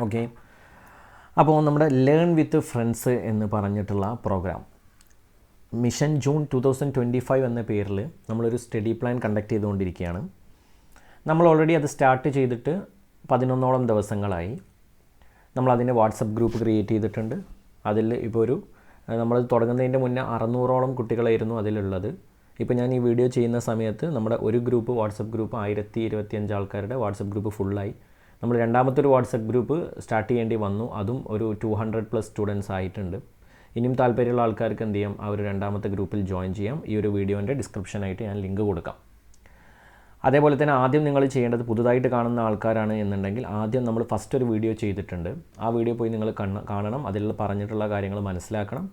Okay, അപ്പോൾ നമ്മുടെ learn with friends എന്ന് പറഞ്ഞിട്ടുള്ള പ്രോഗ്രാം മിഷൻ ജൂൺ 2025 എന്ന പേരിൽ നമ്മളൊരു സ്റ്റഡി പ്ലാൻ കണ്ടക്ട് ചെയ്തുകൊണ്ടിരിക്കുകയാണ്. നമ്മൾ ഓൾറെഡി അത് സ്റ്റാർട്ട് ചെയ്തിട്ട് 11ഓളം ദിവസങ്ങളായി. നമ്മളതിൻ്റെ വാട്സപ്പ് ഗ്രൂപ്പ് ക്രിയേറ്റ് ചെയ്തിട്ടുണ്ട്. അതിൽ ഇപ്പോൾ നമ്മൾ തുടങ്ങുന്നതിൻ്റെ മുന്നേ 600ഓളം കുട്ടികളായിരുന്നു അതിലുള്ളത്. ഇപ്പോൾ ഞാൻ ഈ വീഡിയോ ചെയ്യുന്ന സമയത്ത് നമ്മുടെ ഒരു ഗ്രൂപ്പ് വാട്സപ്പ് ഗ്രൂപ്പ് 1025 ആൾക്കാരുടെ വാട്സപ്പ് ഗ്രൂപ്പ് ഫുള്ളായി. നമ്മൾ രണ്ടാമത്തെ ഒരു വാട്സപ്പ് ഗ്രൂപ്പ് സ്റ്റാർട്ട് ചെയ്യേണ്ടി വന്നു. അതും ഒരു 200+ സ്റ്റുഡൻസ് ആയിട്ടുണ്ട്. ഇനിയും താല്പര്യമുള്ള ആൾക്കാർക്ക് എന്ത് ചെയ്യാം, ആ ഒരു രണ്ടാമത്തെ ഗ്രൂപ്പിൽ ജോയിൻ ചെയ്യാം. ഈ ഒരു വീഡിയോൻ്റെ ഡിസ്ക്രിപ്ഷനായിട്ട് ഞാൻ ലിങ്ക് കൊടുക്കാം. അതേപോലെ തന്നെ ആദ്യം നിങ്ങൾ ചെയ്യേണ്ടത്, പുതുതായിട്ട് കാണുന്ന ആൾക്കാരാണ് എന്നുണ്ടെങ്കിൽ ആദ്യം നമ്മൾ ഫസ്റ്റ് ഒരു വീഡിയോ ചെയ്തിട്ടുണ്ട്. ആ വീഡിയോ പോയി നിങ്ങൾ കാണണം, അതിൽ പറഞ്ഞിട്ടുള്ള കാര്യങ്ങൾ മനസ്സിലാക്കണം.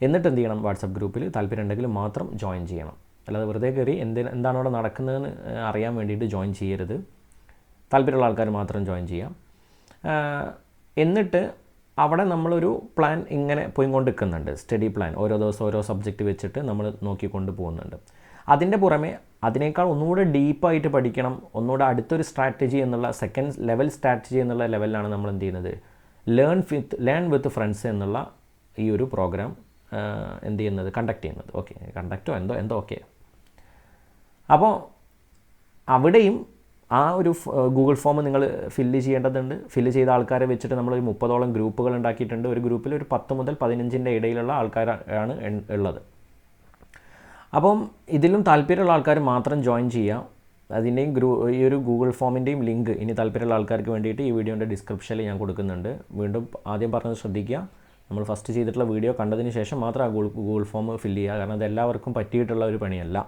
എന്നിട്ട് എന്ത് ചെയ്യണം, വാട്സപ്പ് ഗ്രൂപ്പിൽ താല്പര്യം ഉണ്ടെങ്കിൽ മാത്രം ജോയിൻ ചെയ്യണം. അല്ലാതെ വെറുതെ കയറി എന്താണ് അവിടെ നടക്കുന്നതെന്ന് അറിയാൻ വേണ്ടിയിട്ട് ജോയിൻ ചെയ്യരുത്. താല്പര്യമുള്ള ആൾക്കാർ മാത്രം ജോയിൻ ചെയ്യാം. എന്നിട്ട് അവിടെ നമ്മളൊരു പ്ലാൻ ഇങ്ങനെ പോയിക്കൊണ്ടിരിക്കുന്നുണ്ട്. സ്റ്റഡി പ്ലാൻ ഓരോ ദിവസം ഓരോ സബ്ജക്റ്റ് വെച്ചിട്ട് നമ്മൾ നോക്കിക്കൊണ്ട് പോകുന്നുണ്ട്. അതിൻ്റെ പുറമെ അതിനേക്കാൾ ഒന്നുകൂടെ ഡീപ്പായിട്ട് പഠിക്കണം, ഒന്നുകൂടെ അടുത്തൊരു സ്ട്രാറ്റജി എന്നുള്ള സെക്കൻഡ് ലെവൽ സ്ട്രാറ്റജി എന്നുള്ള ലെവലിലാണ് നമ്മൾ എന്ത് ചെയ്യുന്നത്, ലേൺ വിത്ത് ഫ്രണ്ട്സ് എന്നുള്ള ഈ ഒരു പ്രോഗ്രാം എന്ത് ചെയ്യുന്നത്, കണ്ടക്ട് ചെയ്യുന്നത്. ഓക്കെ, കണ്ടക്റ്റോ എന്തോ ഓക്കെ. അപ്പോൾ അവിടെയും ആ ഒരു ഗൂഗിൾ ഫോം നിങ്ങൾ ഫില്ല് ചെയ്യേണ്ടതുണ്ട്. ഫില്ല് ചെയ്ത ആൾക്കാരെ വെച്ചിട്ട് നമ്മളൊരു 30ഓളം ഗ്രൂപ്പുകൾ ഉണ്ടാക്കിയിട്ടുണ്ട്. ഒരു ഗ്രൂപ്പിൽ ഒരു 10 മുതൽ 15ൻ്റെ ഇടയിലുള്ള ആൾക്കാരാണ് ഉള്ളത്. അപ്പം ഇതിലും താല്പര്യമുള്ള ആൾക്കാർ മാത്രം ജോയിൻ ചെയ്യാം. അതിൻ്റെയും ഈ ഒരു ഗൂഗിൾ ഫോമിൻ്റെയും ലിങ്ക് ഇനി താല്പര്യമുള്ള ആൾക്കാർക്ക് വേണ്ടിയിട്ട് ഈ വീഡിയോൻ്റെ ഡിസ്ക്രിപ്ഷനിൽ ഞാൻ കൊടുക്കുന്നുണ്ട്. വീണ്ടും ആദ്യം പറഞ്ഞത് ശ്രദ്ധിക്കുക, നമ്മൾ ഫസ്റ്റ് ചെയ്തിട്ടുള്ള വീഡിയോ കണ്ടതിന് ശേഷം മാത്രം ആ ഗൂഗിൾ ഫോം ഫില്ല് ചെയ്യുക. കാരണം അത് എല്ലാവർക്കും പറ്റിയിട്ടുള്ള ഒരു പണിയല്ല,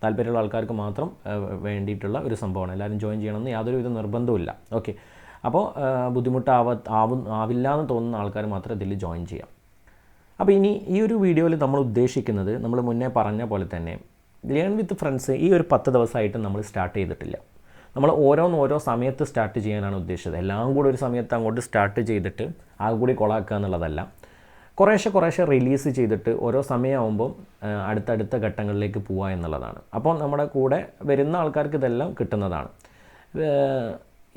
താല്പര്യമുള്ള ആൾക്കാർക്ക് മാത്രം വേണ്ടിയിട്ടുള്ള ഒരു സംഭവമാണ്. എല്ലാവരും ജോയിൻ ചെയ്യണമെന്ന് യാതൊരുവിധ നിർബന്ധമില്ല. ഓക്കെ, അപ്പോൾ ആവില്ല എന്ന് തോന്നുന്ന ആൾക്കാർ മാത്രം ഇതിൽ ജോയിൻ ചെയ്യാം. അപ്പോൾ ഇനി ഈ ഒരു വീഡിയോയിൽ നമ്മൾ ഉദ്ദേശിക്കുന്നത്, നമ്മൾ മുന്നേ പറഞ്ഞ പോലെ തന്നെ ലേൺ വിത്ത് ഫ്രണ്ട്സ് ഈ ഒരു 10 ദിവസമായിട്ട് നമ്മൾ സ്റ്റാർട്ട് ചെയ്തിട്ടില്ല. നമ്മൾ ഓരോ സമയത്ത് സ്റ്റാർട്ട് ചെയ്യാനാണ് ഉദ്ദേശിച്ചത്. എല്ലാം കൂടി ഒരു സമയത്ത് അങ്ങോട്ട് സ്റ്റാർട്ട് ചെയ്തിട്ട് ആ കൂടി കൊളാക്കുക എന്നുള്ളതല്ല. കുറേശ്ശെ റിലീസ് ചെയ്തിട്ട് ഓരോ സമയമാകുമ്പം അടുത്തടുത്ത ഘട്ടങ്ങളിലേക്ക് പോവുക എന്നുള്ളതാണ്. അപ്പോൾ നമ്മുടെ കൂടെ വരുന്ന ആൾക്കാർക്ക് ഇതെല്ലാം കിട്ടുന്നതാണ്.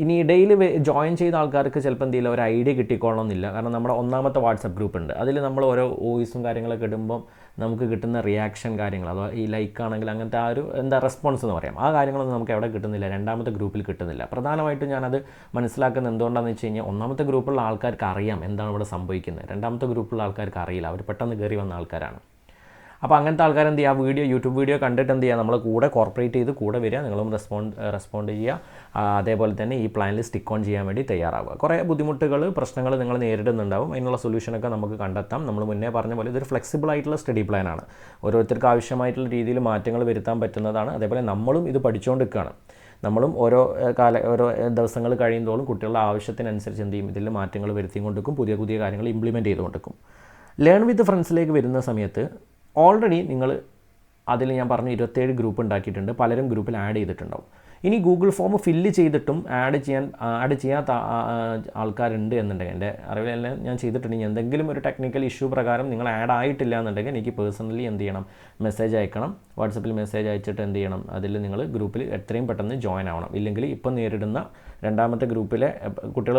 ഇനി ഇടയിൽ ജോയിൻ ചെയ്ത ആൾക്കാർക്ക് ചിലപ്പോൾ എന്തെങ്കിലും ഒരു ഐഡിയ കിട്ടിക്കോളണമെന്നില്ല. കാരണം നമ്മുടെ ഒന്നാമത്തെ വാട്സപ്പ് ഗ്രൂപ്പ് ഉണ്ട്. അതിൽ നമ്മൾ ഓരോ വോയിസും കാര്യങ്ങളൊക്കെ ഇടുമ്പം നമുക്ക് കിട്ടുന്ന റിയാക്ഷൻ കാര്യങ്ങൾ, അഥവാ ഈ ലൈക്ക് ആണെങ്കിൽ അങ്ങനത്തെ ആ ഒരു റെസ്പോൺസ് എന്ന് പറയാം, ആ കാര്യങ്ങളൊന്നും നമുക്ക് എവിടെ കിട്ടുന്നില്ല, രണ്ടാമത്തെ ഗ്രൂപ്പിൽ കിട്ടുന്നില്ല. പ്രധാനമായിട്ടും ഞാനത് മനസ്സിലാക്കുന്നത് എന്തുകൊണ്ടാണെന്ന് വെച്ച് കഴിഞ്ഞാൽ, ഒന്നാമത്തെ ഗ്രൂപ്പിലുള്ള ആൾക്കാർക്ക് അറിയാം എന്താണ് ഇവിടെ സംഭവിക്കുന്നത്. രണ്ടാമത്തെ ഗ്രൂപ്പിലുള്ള ആൾക്കാർക്ക് അറിയില്ല, അവർ പെട്ടെന്ന് കയറി വന്ന ആൾക്കാരാണ്. അപ്പോൾ അങ്ങനത്തെ ആൾക്കാർ എന്ത് ചെയ്യുക, യൂട്യൂബ് വീഡിയോ കണ്ടിട്ട് എന്ത് ചെയ്യുക, നമ്മൾ കൂടെ കോർപ്പറേറ്റ് ചെയ്ത് കൂടെ വരിക, നിങ്ങളും റെസ്പോണ്ട് ചെയ്യുക. അതേപോലെ തന്നെ ഈ പ്ലാനിൽ സ്റ്റിക്ക് ഓൺ ചെയ്യാൻ വേണ്ടി തയ്യാറാവുക. കുറേ ബുദ്ധിമുട്ടുകൾ, പ്രശ്നങ്ങൾ നിങ്ങൾ നേരിടുന്നുണ്ടാവും. അതിനുള്ള സൊല്യൂഷനൊക്കെ നമുക്ക് കണ്ടെത്താം. നമ്മൾ മുന്നേ പറഞ്ഞ പോലെ ഇതൊരു ഫ്ലെക്സിബിൾ ആയിട്ടുള്ള സ്റ്റഡി പ്ലാനാണ്. ഓരോരുത്തർക്ക് ആവശ്യമായിട്ടുള്ള രീതിയിൽ മാറ്റങ്ങൾ വരുത്താൻ പറ്റുന്നതാണ്. അതേപോലെ നമ്മളും ഇത് പഠിച്ചുകൊണ്ടിരിക്കുകയാണ്. നമ്മളും ഓരോ ദിവസങ്ങൾ കഴിയുമ്പോഴും കുട്ടികളുടെ ആവശ്യത്തിനനുസരിച്ച് എന്ത് ചെയ്യും, ഇതിൽ മാറ്റങ്ങൾ വരുത്തിക്കൊണ്ടിരിക്കും, പുതിയ കാര്യങ്ങൾ ഇംപ്ലിമെൻറ്റ് ചെയ്തുകൊണ്ടിരിക്കും. ലേൺ വിത്ത് ഫ്രണ്ട്സിലേക്ക് വരുന്ന സമയത്ത് ഓൾറെഡി നിങ്ങൾ അതിൽ ഞാൻ പറഞ്ഞു 27 ഗ്രൂപ്പ് ഉണ്ടാക്കിയിട്ടുണ്ട്. പലരും ഗ്രൂപ്പിൽ ആഡ് ചെയ്തിട്ടുണ്ടാവും. ഇനി ഗൂഗിൾ ഫോം ഫില്ല് ചെയ്തിട്ടും ആഡ് ചെയ്യാത്ത ആൾക്കാരുണ്ട് എന്നുണ്ടെങ്കിൽ, എൻ്റെ അറിവിലെല്ലാം ഞാൻ ചെയ്തിട്ടുണ്ടെങ്കിൽ, എന്തെങ്കിലും ഒരു ടെക്നിക്കൽ ഇഷ്യൂ പ്രകാരം നിങ്ങൾ ആഡ് ആയിട്ടില്ല എന്നുണ്ടെങ്കിൽ എനിക്ക് പേഴ്സണലി എന്ത് ചെയ്യണം, മെസ്സേജ് അയക്കണം. വാട്സപ്പിൽ മെസ്സേജ് അയച്ചിട്ട് എന്ത് ചെയ്യണം, അതിൽ നിങ്ങൾ ഗ്രൂപ്പിൽ എത്രയും പെട്ടെന്ന് ജോയിൻ ആവണം. ഇല്ലെങ്കിൽ ഇപ്പം നേരിടുന്ന രണ്ടാമത്തെ ഗ്രൂപ്പിലെ കുട്ടികൾ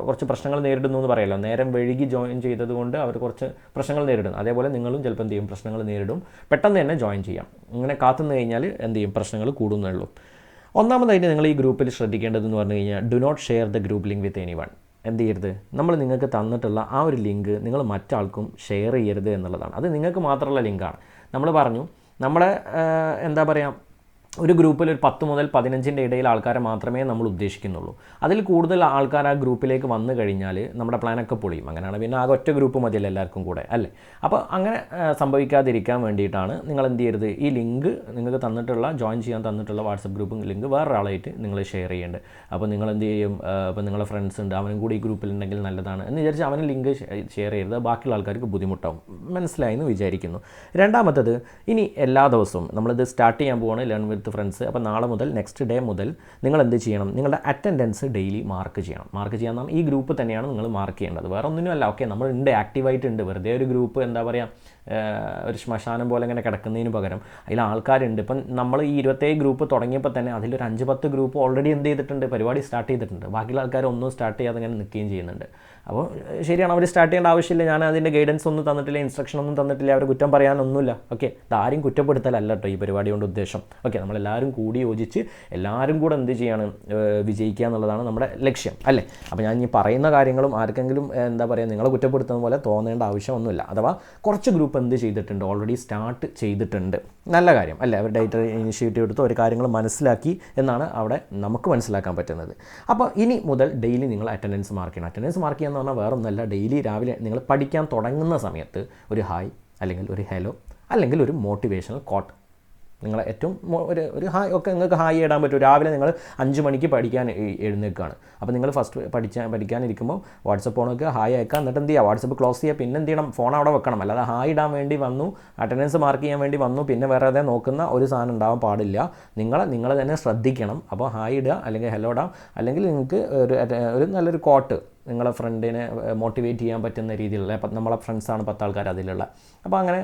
കുറച്ച് പ്രശ്നങ്ങൾ നേരിടുന്നു എന്ന് പറയാമല്ലോ. നേരം വൈകി ജോയിൻ ചെയ്തത് കൊണ്ട് അവർ കുറച്ച് പ്രശ്നങ്ങൾ നേരിടുന്നു. അതേപോലെ നിങ്ങളും ചിലപ്പോൾ എന്ത് ചെയ്യും, പ്രശ്നങ്ങൾ നേരിടും. പെട്ടെന്ന് തന്നെ ജോയിൻ ചെയ്യാം. ഇങ്ങനെ കാത്തുനിന്ന് കഴിഞ്ഞാൽ എന്ത് ചെയ്യും, പ്രശ്നങ്ങൾ കൂടുന്നേ ഉള്ളൂ. ഒന്നാമതായിട്ട് നിങ്ങൾ ഈ ഗ്രൂപ്പിൽ ശ്രദ്ധിക്കേണ്ടതെന്ന് പറഞ്ഞു കഴിഞ്ഞാൽ, do not share the group link with anyone. എന്ത് ചെയ്യരുത്, നമ്മൾ നിങ്ങൾക്ക് തന്നിട്ടുള്ള ആ ഒരു ലിങ്ക് നിങ്ങൾ മറ്റാൾക്കും ഷെയർ ചെയ്യരുത് എന്നുള്ളതാണ്. അത് നിങ്ങൾക്ക് മാത്രമുള്ള ലിങ്കാണ്. നമ്മൾ പറഞ്ഞു, നമ്മളെ എന്താ പറയുക, ഒരു ഗ്രൂപ്പിൽ ഒരു 10 മുതൽ 15ൻ്റെ ഇടയിൽ ആൾക്കാരെ മാത്രമേ നമ്മൾ ഉദ്ദേശിക്കുന്നുള്ളൂ. അതിൽ കൂടുതൽ ആൾക്കാർ ആ ഗ്രൂപ്പിലേക്ക് വന്നു കഴിഞ്ഞാൽ നമ്മുടെ പ്ലാനൊക്കെ പൊളിയും. അങ്ങനെയാണ് പിന്നെ ആകെ ഒറ്റ ഗ്രൂപ്പ് മതിയല്ലോ എല്ലാവർക്കും കൂടെ, അല്ലേ? അപ്പോൾ അങ്ങനെ സംഭവിക്കാതിരിക്കാൻ വേണ്ടിയിട്ടാണ് നിങ്ങൾ എന്ത് ചെയ്യരുത്, ഈ ലിങ്ക് നിങ്ങൾക്ക് ജോയിൻ ചെയ്യാൻ തന്നിട്ടുള്ള വാട്സപ്പ് ഗ്രൂപ്പ് ലിങ്ക് വേറൊരാളായിട്ട് നിങ്ങൾ ഷെയർ ചെയ്യേണ്ടത്. അപ്പോൾ നിങ്ങൾ എന്ത് ചെയ്യും, അപ്പോൾ നിങ്ങളുടെ ഫ്രണ്ട്സ് ഉണ്ട്, അവനും കൂടി ഈ ഗ്രൂപ്പിലുണ്ടെങ്കിൽ നല്ലതാണ് എന്ന് വിചാരിച്ച് അവന് ലിങ്ക് ഷെയർ ചെയ്യരുത്. ബാക്കിയുള്ള ആൾക്കാർക്ക് ബുദ്ധിമുട്ടാവും. മനസ്സിലായി എന്ന് വിചാരിക്കുന്നു. രണ്ടാമത്തത്, ഇനി എല്ലാ ദിവസവും നമ്മളിത് സ്റ്റാർട്ട് ചെയ്യാൻ പോവാണ് ലേൺ വിത്ത് വിത്ത് ഫ്രണ്ട്സ്. അപ്പോൾ നാളെ മുതൽ നെക്സ്റ്റ് ഡേ മുതൽ നിങ്ങൾ എന്ത് ചെയ്യണം, നിങ്ങളുടെ അറ്റൻഡൻസ് ഡെയിലി മാർക്ക് ചെയ്യണം. മാർക്ക് ചെയ്യാൻ പറഞ്ഞാൽ ഈ ഗ്രൂപ്പ് തന്നെയാണ് നിങ്ങൾ മാർക്ക് ചെയ്യേണ്ടത്, വേറെ ഒന്നിനുമല്ല. ഓക്കെ, നമ്മൾ ഉണ്ട്, ആക്റ്റീവായിട്ടുണ്ട്. വെറുതെ ഒരു ഗ്രൂപ്പ് എന്താ പറയുക, ഒരു ശ്മശാനം പോലെ ഇങ്ങനെ കിടക്കുന്നതിന് പകരം അതിൽ ആൾക്കാരുണ്ട്. ഇപ്പം നമ്മൾ ഈ 27 ഗ്രൂപ്പ് തുടങ്ങിയപ്പോൾ തന്നെ അതിലൊരു 5-10 ഗ്രൂപ്പ് ഓൾറെഡി എന്ത് ചെയ്തിട്ടുണ്ട്, പരിപാടി സ്റ്റാർട്ട് ചെയ്തിട്ടുണ്ട്. ബാക്കിയുള്ള ആൾക്കാർ ഒന്നും സ്റ്റാർട്ട് ചെയ്യാതെ ഇങ്ങനെ നിൽക്കുകയും ചെയ്യുന്നുണ്ട്. അപ്പോൾ ശരിയാണ്, അവർ സ്റ്റാർട്ട് ചെയ്യേണ്ട ആവശ്യമില്ല. ഞാൻ അതിൻ്റെ ഗൈഡൻസ് ഒന്നും തന്നിട്ടില്ല, ഇൻസ്ട്രക്ഷൻ ഒന്നും തന്നിട്ടില്ല, അവർ കുറ്റം പറയാനൊന്നുമില്ല. ഓക്കെ, ഇതാരും കുറ്റപ്പെടുത്തലല്ല കേട്ടോ ഈ പരിപാടി കൊണ്ട് ഉദ്ദേശം. ഓക്കെ, നമ്മളെല്ലാവരും കൂടി യോജിച്ച് എല്ലാവരും കൂടെ എന്ത് ചെയ്യാണ്, വിജയിക്കുക എന്നുള്ളതാണ് നമ്മുടെ ലക്ഷ്യം അല്ലേ. അപ്പോൾ ഞാൻ ഈ പറയുന്ന കാര്യങ്ങളും ആർക്കെങ്കിലും എന്താ പറയുക, നിങ്ങളെ കുറ്റപ്പെടുത്തുന്ന പോലെ തോന്നേണ്ട ആവശ്യമൊന്നുമില്ല. അഥവാ കുറച്ച് ഗ്രൂപ്പ് എന്ത് ചെയ്തിട്ടുണ്ട്, ഓൾറെഡി സ്റ്റാർട്ട് ചെയ്തിട്ടുണ്ട്, നല്ല കാര്യം അല്ലേ. അവർ ഡേറ്റ ഇനിഷ്യേറ്റീവ് എടുത്ത് ഒരു കാര്യങ്ങൾ മനസ്സിലാക്കി എന്നാണ് അവിടെ നമുക്ക് മനസ്സിലാക്കാൻ പറ്റുന്നത്. അപ്പോൾ ഇനി മുതൽ ഡെയിലി നിങ്ങൾ അറ്റൻഡൻസ് മാർക്ക് ചെയ്യണം. അറ്റൻഡൻസ് മാർക്ക് ചെയ്യാന്ന് പറഞ്ഞാൽ വേറെ ഒന്നല്ല, ഡെയിലി രാവിലെ നിങ്ങൾ പഠിക്കാൻ തുടങ്ങുന്ന സമയത്ത് ഒരു ഹായ് അല്ലെങ്കിൽ ഒരു ഹലോ അല്ലെങ്കിൽ ഒരു മോട്ടിവേഷണൽ കോട്ട്, നിങ്ങൾ ഏറ്റവും ഒരു ഹായ് ഒക്കെ നിങ്ങൾക്ക് ഹായ് ഇടാൻ പറ്റും. രാവിലെ നിങ്ങൾ 5 മണിക്ക് പഠിക്കാൻ എഴുന്നേൽക്കുകയാണ്. അപ്പോൾ നിങ്ങൾ ഫസ്റ്റ് പഠിക്കാനിരിക്കുമ്പോൾ വാട്സപ്പ് ഓൺ വെക്കുക, ഹായ് അയക്കുക, എന്നിട്ട് എന്ത് ചെയ്യുക, വാട്സപ്പ് ക്ലോസ് ചെയ്യുക. പിന്നെ എന്ത് ചെയ്യണം, ഫോൺ അവിടെ വെക്കണം. അല്ലാതെ ഹായ് ഇടാൻ വേണ്ടി വന്നു, അറ്റൻഡൻസ് മാർക്ക് ചെയ്യാൻ വേണ്ടി വന്നു, പിന്നെ വേറെ ഏതാ നോക്കുന്ന ഒരു സാധനം ഉണ്ടാവാൻ പാടില്ല. നിങ്ങൾ തന്നെ ശ്രദ്ധിക്കണം. അപ്പോൾ ഹായ് ഇടുക അല്ലെങ്കിൽ ഹലോ ഇടാം, അല്ലെങ്കിൽ നിങ്ങൾക്ക് ഒരു നല്ലൊരു കോട്ട് നിങ്ങളെ ഫ്രണ്ടിനെ മോട്ടിവേറ്റ് ചെയ്യാൻ പറ്റുന്ന രീതിയിലുള്ള, അപ്പം നമ്മളെ ഫ്രണ്ട്സാണ് 10 ആൾക്കാർ അതിലുള്ള. അപ്പോൾ അങ്ങനെ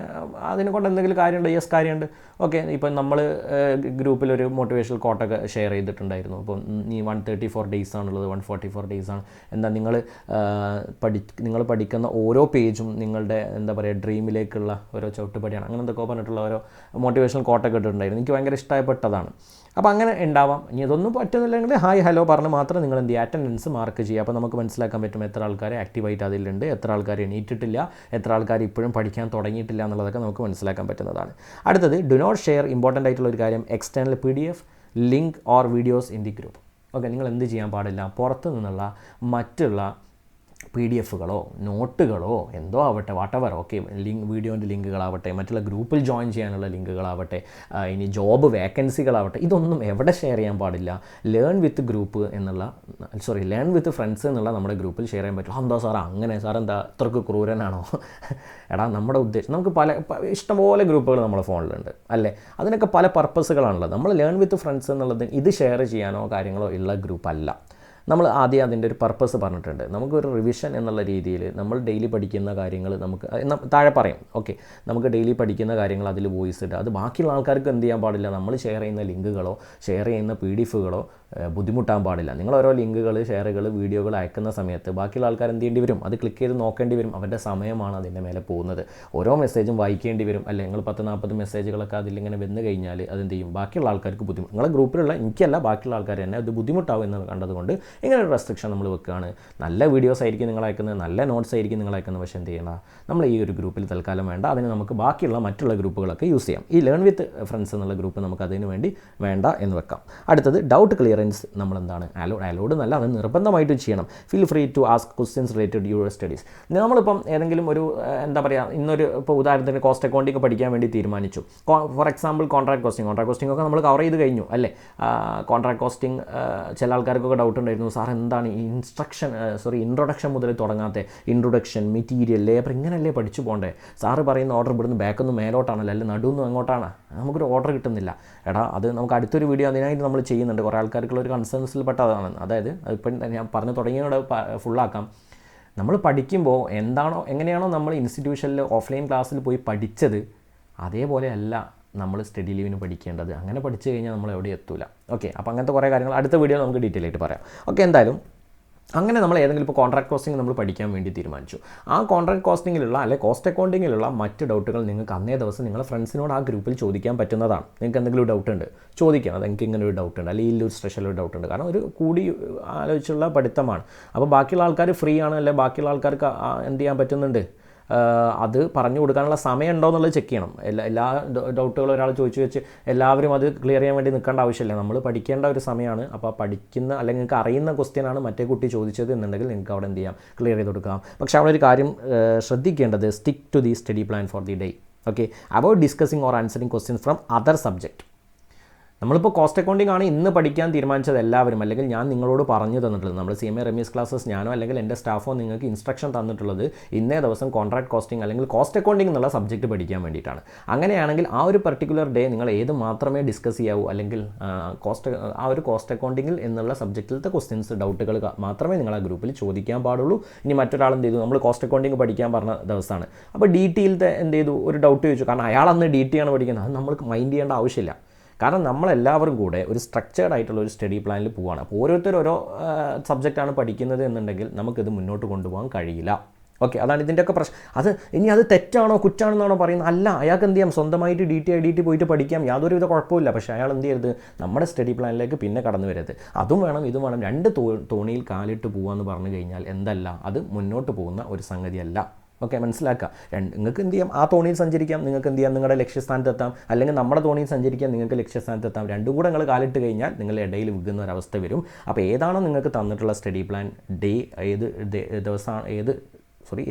അതിനെ കൊണ്ട് എന്തെങ്കിലും കാര്യമുണ്ട്, യെസ് കാര്യമുണ്ട്. ഓക്കെ, ഇപ്പം നമ്മൾ ഗ്രൂപ്പിലൊരു മോട്ടിവേഷണൽ കോട്ടൊക്കെ ഷെയർ ചെയ്തിട്ടുണ്ടായിരുന്നു. അപ്പം നീ 134 ഡേയ്സ് ആണുള്ളത്, 144 ഡേയ്സ് ആണ്. എന്താ നിങ്ങൾ പഠിക്കുന്ന ഓരോ പേജും നിങ്ങളുടെ എന്താ പറയുക ഡ്രീമിലേക്കുള്ള ഓരോ ചവിട്ടുപടിയാണ്, അങ്ങനെ എന്തൊക്കെ പറഞ്ഞിട്ടുള്ള ഓരോ മോട്ടിവേഷണൽ കോട്ടൊക്കെ ഇട്ടിട്ടുണ്ടായിരുന്നു. എനിക്ക് ഭയങ്കര ഇഷ്ടപ്പെട്ടതാണ്. അപ്പോൾ അങ്ങനെ ഉണ്ടാവാം. ഇനി അതൊന്നും പറ്റുന്നില്ലെങ്കിൽ ഹായ് ഹലോ പറഞ്ഞ് മാത്രം നിങ്ങൾ എന്ത് ചെയ്യുക, അറ്റൻഡൻസ് മാർക്ക് ചെയ്യുക. അപ്പോൾ നമുക്ക് മനസ്സിലാക്കാൻ പറ്റും എത്ര ആൾക്കാർ ആക്റ്റീവായിട്ട് അതിലുണ്ട്, എത്ര ആൾക്കാർ എണീറ്റിട്ടില്ല, എത്ര ആൾക്കാർ ഇപ്പോഴും പഠിക്കാൻ തുടങ്ങിയിട്ടില്ല എന്നുള്ളതൊക്കെ നമുക്ക് മനസ്സിലാക്കാൻ പറ്റുന്നതാണ്. അടുത്തത്, ഡു നോട്ട് ഷെയർ, ഇമ്പോർട്ടൻ്റ് ആയിട്ടുള്ള ഒരു കാര്യം, external PDF, link or videos in the group. Okay, നിങ്ങൾ എന്ത് ചെയ്യാൻ പാടില്ല, പുറത്തു നിന്നുള്ള മറ്റുള്ള PDF-കളോ നോട്ടുകളോ എന്തോ ആവട്ടെ, വാട്ടവർ, ഓക്കെ, വീഡിയോൻ്റെ ലിങ്കുകളാവട്ടെ, മറ്റുള്ള ഗ്രൂപ്പിൽ ജോയിൻ ചെയ്യാനുള്ള ലിങ്കുകളാവട്ടെ, ഇനി ജോബ് വേക്കൻസികളാവട്ടെ, ഇതൊന്നും എവിടെ ഷെയർ ചെയ്യാൻ പാടില്ല. ലേൺ വിത്ത് ഫ്രണ്ട്സ് എന്നുള്ള നമ്മുടെ ഗ്രൂപ്പിൽ ഷെയർ ചെയ്യാൻ പറ്റും. എന്താ സാർ അങ്ങനെ, സാർ എന്താ അത്രക്ക് ക്രൂരനാണോ? എടാ, നമ്മുടെ ഉദ്ദേശം, നമുക്ക് ഇഷ്ടംപോലെ ഗ്രൂപ്പുകൾ നമ്മുടെ ഫോണിലുണ്ട് അല്ലേ. അതിനൊക്കെ പല പർപ്പസുകളാണുള്ളത്. നമ്മൾ ലേൺ വിത്ത് ഫ്രണ്ട്സ് എന്നുള്ളത് ഇത് ഷെയർ ചെയ്യാനോ കാര്യങ്ങളോ ഉള്ള ഗ്രൂപ്പല്ല. നമ്മൾ ആദ്യം അതിൻ്റെ ഒരു പർപ്പസ് പറഞ്ഞിട്ടുണ്ട്. നമുക്കൊരു റിവിഷൻ എന്നുള്ള രീതിയിൽ നമ്മൾ ഡെയിലി പഠിക്കുന്ന കാര്യങ്ങൾ നമുക്ക് താഴെ പറയും. ഓക്കെ, നമുക്ക് ഡെയിലി പഠിക്കുന്ന കാര്യങ്ങൾ അതിൽ വോയിസ് ഇടുക. അത് ബാക്കിയുള്ള ആൾക്കാർക്ക് എന്ത് ചെയ്യാൻ പാടില്ല, നമ്മൾ ഷെയർ ചെയ്യുന്ന ലിങ്കുകളോ ഷെയർ ചെയ്യുന്ന PDF-കളോ ബുദ്ധിമുട്ടാൻ പാടില്ല. നിങ്ങൾ ഓരോ ലിങ്കുകൾ, ഷെയറുകൾ, വീഡിയോകൾ അയക്കുന്ന സമയത്ത് ബാക്കിയുള്ള ആൾക്കാർ എന്ത് ചെയ്യേണ്ടി വരും, അത് ക്ലിക്ക് ചെയ്ത് നോക്കേണ്ടി വരും. അവരുടെ സമയമാണ് അതിൻ്റെ മേലെ പോകുന്നത്. ഓരോ മെസ്സേജും വായിക്കേണ്ടി വരും അല്ലേ. നിങ്ങൾ 10-40 മെസ്സേജുകളൊക്കെ അതിലിങ്ങനെ വന്നു കഴിഞ്ഞാൽ അതെന്ത് ചെയ്യും, ബാക്കിയുള്ള ആൾക്കാർക്ക് ബുദ്ധിമുട്ട്. നിങ്ങളുടെ ഗ്രൂപ്പിലുള്ള എനിക്കല്ല, ബാക്കിയുള്ള ആൾക്കാർ തന്നെ അത് ബുദ്ധിമുട്ടാവും എന്ന് കണ്ടതുകൊണ്ട് ഇങ്ങനെ ഒരു റെസ്ട്രിക്ഷൻ നമ്മൾ വെക്കുകയാണ്. നല്ല വീഡിയോസ് ആയിരിക്കും നിങ്ങൾ അയക്കുന്നത്, നല്ല നോട്ട്സ് ആയിരിക്കും നിങ്ങൾ അയക്കുന്നത്. പക്ഷേ എന്ത് ചെയ്യണം, നമ്മൾ ഈ ഒരു ഗ്രൂപ്പിൽ തൽക്കാലം വേണ്ട, അതിന് നമുക്ക് ബാക്കിയുള്ള മറ്റുള്ള ഗ്രൂപ്പുകളൊക്കെ യൂസ് ചെയ്യാം. ഈ ലേൺ വിത്ത് ഫ്രണ്ട്സ് എന്നുള്ള ഗ്രൂപ്പ് നമുക്ക് അതിന് വേണ്ടി വേണ്ട എന്ന് വെക്കാം. അടുത്തത്, ഡൗട്ട് ക്ലിയറൻസ്. നമ്മളെന്താണ് അലോഡ് എന്നല്ല, അത് നിർബന്ധമായിട്ടും ചെയ്യണം. Feel free to ask questions related your studies. നമ്മളിപ്പം ഏതെങ്കിലും ഒരു എന്താ പറയുക, ഇപ്പോൾ ഉദാഹരണത്തിന് കോസ്റ്റ് അക്കൗണ്ടിങ് പഠിക്കാൻ വേണ്ടി തീരുമാനിച്ചു. ഫോർ എക്സാമ്പിൾ കോൺട്രാക്ട് കോസ്റ്റിംഗ് ഒക്കെ നമ്മൾ കവർ ചെയ്ത് കഴിഞ്ഞു അല്ലേ. കോൺട്രാക്ട് കോസ്റ്റിംഗ് ചില ആൾക്കാർക്കൊക്കെ ഡൗട്ട് ഉണ്ടായിരുന്നു, സാർ എന്താണ് ഈ ഇൻട്രൊഡക്ഷൻ മുതൽ തുടങ്ങാത്ത, ഇൻട്രൊഡക്ഷൻ, മെറ്റീരിയൽ, ലേബർ ഇങ്ങനെയല്ലേ പഠിച്ചു പോകണ്ടേ? സാറ് പറയുന്ന ഓർഡർ ഇവിടുന്ന് ബാക്കൊന്നും മേലോട്ടാണല്ലോ, അല്ലെങ്കിൽ നടുവൊന്നും അങ്ങോട്ടാണ്, നമുക്കൊരു ഓർഡർ കിട്ടുന്നില്ല. എടാ, അത് നമുക്ക് അടുത്തൊരു വീഡിയോ അതിനായിട്ട് നമ്മൾ ചെയ്യുന്നുണ്ട്. കുറേ ആൾക്കാർക്കുള്ള ഒരു കൺസേൺസിൽ പെട്ടതാണ്. അതായത് അതിപ്പം ഞാൻ പറഞ്ഞു തുടങ്ങിയോടെ ഫുള്ളാക്കാം. നമ്മൾ പഠിക്കുമ്പോൾ എങ്ങനെയാണോ നമ്മൾ ഇൻസ്റ്റിറ്റ്യൂഷനിൽ ഓഫ്ലൈൻ ക്ലാസ്സിൽ പോയി പഠിച്ചത്, അതേപോലെ അല്ല നമ്മൾ സ്റ്റഡി ലീവിന് പഠിക്കേണ്ടത്. അങ്ങനെ പഠിച്ചു കഴിഞ്ഞാൽ നമ്മൾ എവിടെ എത്തൂല. ഓക്കെ, അപ്പോൾ അങ്ങനത്തെ കുറേ കാര്യങ്ങൾ അടുത്ത വീഡിയോ നമുക്ക് ഡീറ്റെയിൽ ആയിട്ട് പറയാം. ഓക്കെ, എന്തായാലും അങ്ങനെ നമ്മൾ ഏതെങ്കിലും ഇപ്പോൾ കോൺട്രാക്ട് കോസ്റ്റിംഗ് നമ്മൾ പഠിക്കാൻ വേണ്ടി തീരുമാനിച്ചു. ആ കോൺട്രാക്ട് കോസ്റ്റിങ്ങിലുള്ള അല്ലെങ്കിൽ കോസ്റ്റ് അക്കൗണ്ടിങ്ങിലുള്ള മറ്റ് ഡൗട്ടുകൾ നിങ്ങൾക്ക് അന്നേ ദിവസം നിങ്ങളുടെ ഫ്രണ്ട്സിനോട് ആ ഗ്രൂപ്പിൽ ചോദിക്കാൻ പറ്റുന്നതാണ്. നിങ്ങൾക്ക് എന്തെങ്കിലും ഡൗട്ട് ഉണ്ട് ചോദിക്കാം, അത് എനിക്ക് ഇങ്ങനെ ഒരു ഡൗട്ട് ഉണ്ട്, അല്ലെങ്കിൽ ഒരു സ്പെഷ്യൽ ഒരു ഡൗട്ട് ഉണ്ട്. കാരണം ഒരു കൂടി ആലോചിച്ചുള്ള പഠിത്തമാണ്. അപ്പോൾ ബാക്കിയുള്ള ആൾക്കാർ ഫ്രീ ആണ്, അല്ലെങ്കിൽ ബാക്കിയുള്ള ആൾക്കാർക്ക് എന്ത് ചെയ്യാൻ പറ്റുന്നുണ്ട്, അത് പറഞ്ഞു കൊടുക്കാനുള്ള സമയം ഉണ്ടോ എന്നുള്ളത് ചെക്ക് ചെയ്യണം. എല്ലാ ഡൗട്ടുകളും ഒരാൾ ചോദിച്ചു വെച്ച് എല്ലാവരും അത് ക്ലിയർ ചെയ്യാൻ വേണ്ടി നിൽക്കേണ്ട ആവശ്യമില്ല. നമ്മൾ പഠിക്കേണ്ട ഒരു സമയമാണ്. അപ്പോൾ പഠിക്കുന്ന അല്ലെങ്കിൽ നിങ്ങൾക്ക് അറിയുന്ന ക്വസ്റ്റ്യനാണ് മറ്റേ കുട്ടി ചോദിച്ചത് എന്നുണ്ടെങ്കിൽ നിങ്ങൾക്ക് അവിടെ എന്ത് ചെയ്യാം, ക്ലിയർ ചെയ്ത് കൊടുക്കാം. പക്ഷേ അവിടെ ഒരു കാര്യം ശ്രദ്ധിക്കേണ്ടത്, stick to the study plan for the day. Okay, avoid discussing or answering questions from other subject. നമ്മളിപ്പോൾ കോസ്റ്റ് അക്കൗണ്ടിംഗ് ആണ് ഇന്ന് പഠിക്കാൻ തീരുമാനിച്ചത് എല്ലാവരും, അല്ലെങ്കിൽ ഞാൻ നിങ്ങളോട് പറഞ്ഞു തന്നിട്ടുള്ളത്, നമ്മൾ CMA റമീസ് ക്ലാസ്സസ് ഞാനോ അല്ലെങ്കിൽ എൻ്റെ സ്റ്റാഫോ നിങ്ങൾക്ക് ഇൻസ്ട്രക്ഷൻ തന്നിട്ടുള്ളത് ഇന്നേ ദിവസം കോൺട്രാക്ട് കോസ്റ്റിംഗ് അല്ലെങ്കിൽ കോസ്റ്റ് അക്കൗണ്ടിംഗ് എന്നുള്ള സബ്ജക്റ്റ് പഠിക്കാൻ വേണ്ടിയിട്ടാണ്. അങ്ങനെയാണെങ്കിൽ ആ ഒരു പർട്ടിക്കുലർ ഡേ നിങ്ങൾ ഏത് മാത്രമേ ഡിസ്കസ് ചെയ്യാവൂ, അല്ലെങ്കിൽ ആ ഒരു കോസ്റ്റ് അക്കൗണ്ടിങ്ങിൽ എന്നുള്ള സബ്ജക്റ്റിലത്തെ ക്വസ്റ്റ്യൻസ് ഡൗട്ടുകൾ മാത്രമേ നിങ്ങൾ ആ ഗ്രൂപ്പിൽ ചോദിക്കാൻ പാടുള്ളൂ. ഇനി മറ്റൊരാൾ എന്ത് ചെയ്തു, നമ്മൾ കോസ്റ്റ് അക്കൗണ്ടിംഗ് പഠിക്കാൻ പറഞ്ഞ ദിവസമാണ്, അപ്പോൾ DTയിലത്തെ എന്ത് ചെയ്തു, ഒരു ഡൗട്ട് ചോദിച്ചു. കാരണം അയാളന്ന് DT ആണ് പഠിക്കുന്നത്, അത് നമ്മൾ മൈൻഡ് ചെയ്യേണ്ട ആവശ്യമില്ല. കാരണം നമ്മളെല്ലാവരും കൂടെ ഒരു സ്ട്രക്ചേർഡ് ആയിട്ടുള്ള ഒരു സ്റ്റഡി പ്ലാനിൽ പോവുകയാണ്. അപ്പോൾ ഓരോരുത്തർ ഓരോ സബ്ജക്റ്റാണ് പഠിക്കുന്നത് എന്നുണ്ടെങ്കിൽ നമുക്കിത് മുന്നോട്ട് കൊണ്ടുപോകാൻ കഴിയില്ല. ഓക്കെ, അതാണ് ഇതിൻ്റെയൊക്കെ പ്രശ്നം. അത് തെറ്റാണോ കുറ്റാണെന്നാണോ പറയുന്നത്? അല്ല, അയാൾക്ക് എന്ത് ചെയ്യാം, സ്വന്തമായിട്ട് DT പോയിട്ട് പഠിക്കാം, യാതൊരുവിധ കുഴപ്പമില്ല. പക്ഷേ അയാൾ എന്ത് ചെയ്യരുത്, നമ്മുടെ സ്റ്റഡി പ്ലാനിലേക്ക് പിന്നെ കടന്നു വരരുത്. അതും വേണം ഇതും വേണം, രണ്ട് തോണിയിൽ കാലിട്ട് പോകാമെന്ന് പറഞ്ഞു കഴിഞ്ഞാൽ എന്തല്ല, അത് മുന്നോട്ട് പോകുന്ന ഒരു സംഗതിയല്ല. ഓക്കെ, മനസ്സിലാക്കുക. നിങ്ങൾക്ക് എന്ത് ചെയ്യാം, ആ തോണിയിൽ സഞ്ചരിക്കാം, നിങ്ങൾക്ക് എന്ത് ചെയ്യാം, നിങ്ങളുടെ ലക്ഷ്യസ്ഥാനത്തെത്താം, അല്ലെങ്കിൽ നമ്മുടെ തോണിയിൽ സഞ്ചരിക്കാം, നിങ്ങൾക്ക് ലക്ഷ്യസ്ഥാനത്തെത്താം. രണ്ടും കൂടെ നിങ്ങൾ കാലിട്ട് കഴിഞ്ഞാൽ നിങ്ങൾ ഇടയിൽ വിൽക്കുന്ന ഒരവസ്ഥ വരും. അപ്പോൾ ഏതാണോ നിങ്ങൾക്ക് തന്നിട്ടുള്ള സ്റ്റഡി പ്ലാൻ,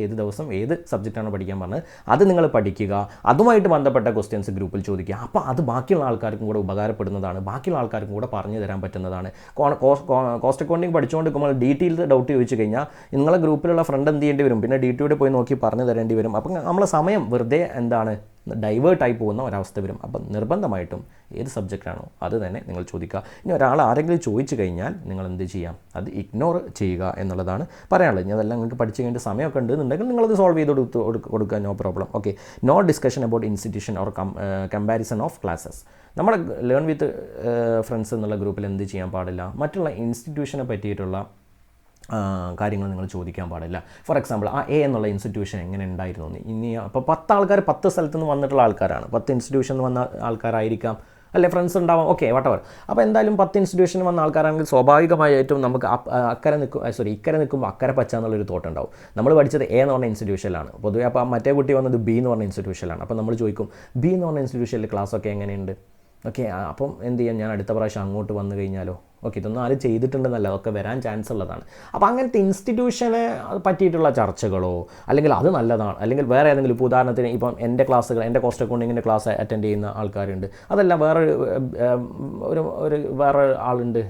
ഏത് ദിവസം ഏത് സബ്ജക്റ്റാണോ പഠിക്കാൻ പറഞ്ഞത് അത് നിങ്ങൾ പഠിക്കുക. അതുമായിട്ട് ബന്ധപ്പെട്ട ക്വസ്റ്റ്യൻസ് ഗ്രൂപ്പിൽ ചോദിക്കുക. അപ്പോൾ അത് ബാക്കിയുള്ള ആൾക്കാർക്കും കൂടെ ഉപകാരപ്പെടുന്നതാണ്, ബാക്കിയുള്ള ആൾക്കാർക്കും കൂടെ പറഞ്ഞു തരാൻ പറ്റുന്നതാണ്. കോസ്റ്റ് അക്കൗണ്ടിങ് പഠിച്ചുകൊണ്ടിരിക്കുമ്പോൾ DTയിൽ ഡൗട്ട് ചോദിച്ചു കഴിഞ്ഞാൽ നിങ്ങളെ ഗ്രൂപ്പിലുള്ള ഫ്രണ്ട് എന്ത് ചെയ്യേണ്ടി വരും, പിന്നെ DTയോട് പോയി നോക്കി പറഞ്ഞു തരേണ്ടി വരും. അപ്പം നമ്മളെ സമയം വെറുതെ ഡൈവേർട്ടായി പോകുന്ന ഒരവസ്ഥ വരും. അപ്പം നിർബന്ധമായിട്ടും ഏത് സബ്ജക്റ്റാണോ അത് തന്നെ നിങ്ങൾ ചോദിക്കുക. ഇനി ഒരാൾ ആരെങ്കിലും ചോദിച്ചു കഴിഞ്ഞാൽ നിങ്ങൾ എന്ത് ചെയ്യാം, അത് ഇഗ്നോർ ചെയ്യുക എന്നുള്ളതാണ് പറയാനുള്ളത്. ഇനി അതെല്ലാം നിങ്ങൾക്ക് പഠിച്ചു കഴിഞ്ഞിട്ട് സമയമൊക്കെ ഉണ്ടെന്നുണ്ടെങ്കിൽ നിങ്ങളത് സോൾവ് ചെയ്ത് കൊടുക്കുക, no problem. Okay, no discussion about institution or comparison of classes. നമ്മുടെ ലേൺ വിത്ത് ഫ്രണ്ട്സ് എന്നുള്ള ഗ്രൂപ്പിൽ എന്ത് ചെയ്യാൻ പാടില്ല, മറ്റുള്ള ഇൻസ്റ്റിറ്റ്യൂഷനെ പറ്റിയിട്ടുള്ള കാര്യങ്ങൾ നിങ്ങൾ ചോദിക്കാൻ പാടില്ല. ഫോർ എക്സാമ്പിൾ, ആ A എന്നുള്ള ഇൻസ്റ്റിറ്റ്യൂഷൻ എങ്ങനെ ഉണ്ടായിരുന്നു, ഇനി അപ്പോൾ 10 ആൾക്കാർ 10 സ്ഥലത്ത് നിന്ന് വന്നിട്ടുള്ള ആൾക്കാരാണ്, 10 ഇൻസ്റ്റിറ്റ്യൂഷനിൽ നിന്ന് വന്ന ആൾക്കാരായിരിക്കാം, അല്ലെ, ഫ്രണ്ട്സ് ഉണ്ടാവാം. ഓക്കെ, വട്ടവർ. അപ്പോൾ എന്തായാലും 10 ഇൻസ്റ്റിറ്റ്യൂഷനിൽ വന്ന ആൾക്കാരാണെങ്കിൽ സ്വാഭാവികമായിട്ടും നമുക്ക് ഇക്കരെ നിൽക്കുമ്പോൾ അക്കരെ പച്ച എന്നുള്ളൊരു തോട്ട് ഉണ്ടാവും. നമ്മൾ പഠിച്ചത് A എന്ന് പറഞ്ഞ ഇൻസ്റ്റിറ്റ്യൂഷനിലാണ് പൊതുവെ, അപ്പോൾ മറ്റേ കുട്ടി വന്നത് B എന്ന് പറഞ്ഞ ഇൻസ്റ്റിറ്റ്യൂഷനിലാണ്. അപ്പോൾ നമ്മൾ ചോദിക്കും B എന്ന് പറഞ്ഞ ഇൻസ്റ്റിറ്റ്യൂഷനിൽ ക്ലാസ്സൊക്കെ എങ്ങനെയുണ്ട്. ഓക്കെ, അപ്പം എന്ത് ചെയ്യാം, ഞാൻ അടുത്ത പ്രാവശ്യം അങ്ങോട്ട് വന്നു കഴിഞ്ഞാലോ. ഓക്കെ, ഇതൊന്നും ആരും ചെയ്തിട്ടുണ്ടെന്നല്ല, അതൊക്കെ വരാൻ ചാൻസ് ഉള്ളതാണ്. അപ്പോൾ അങ്ങനത്തെ ഇൻസ്റ്റിറ്റ്യൂഷനെ പറ്റിയിട്ടുള്ള ചർച്ചകളോ, അല്ലെങ്കിൽ അത് നല്ലതാണ്, അല്ലെങ്കിൽ വേറെ ഏതെങ്കിലും, ഇപ്പോൾ ഉദാഹരണത്തിന് ഇപ്പം എൻ്റെ ക്ലാസ്സുകൾ, എൻ്റെ കോസ്റ്റ് അക്കൗണ്ടിങ്ങിൻ്റെ ക്ലാസ് അറ്റൻഡ് ചെയ്യുന്ന ആൾക്കാരുണ്ട്, അതല്ല വേറെ ആളുണ്ട്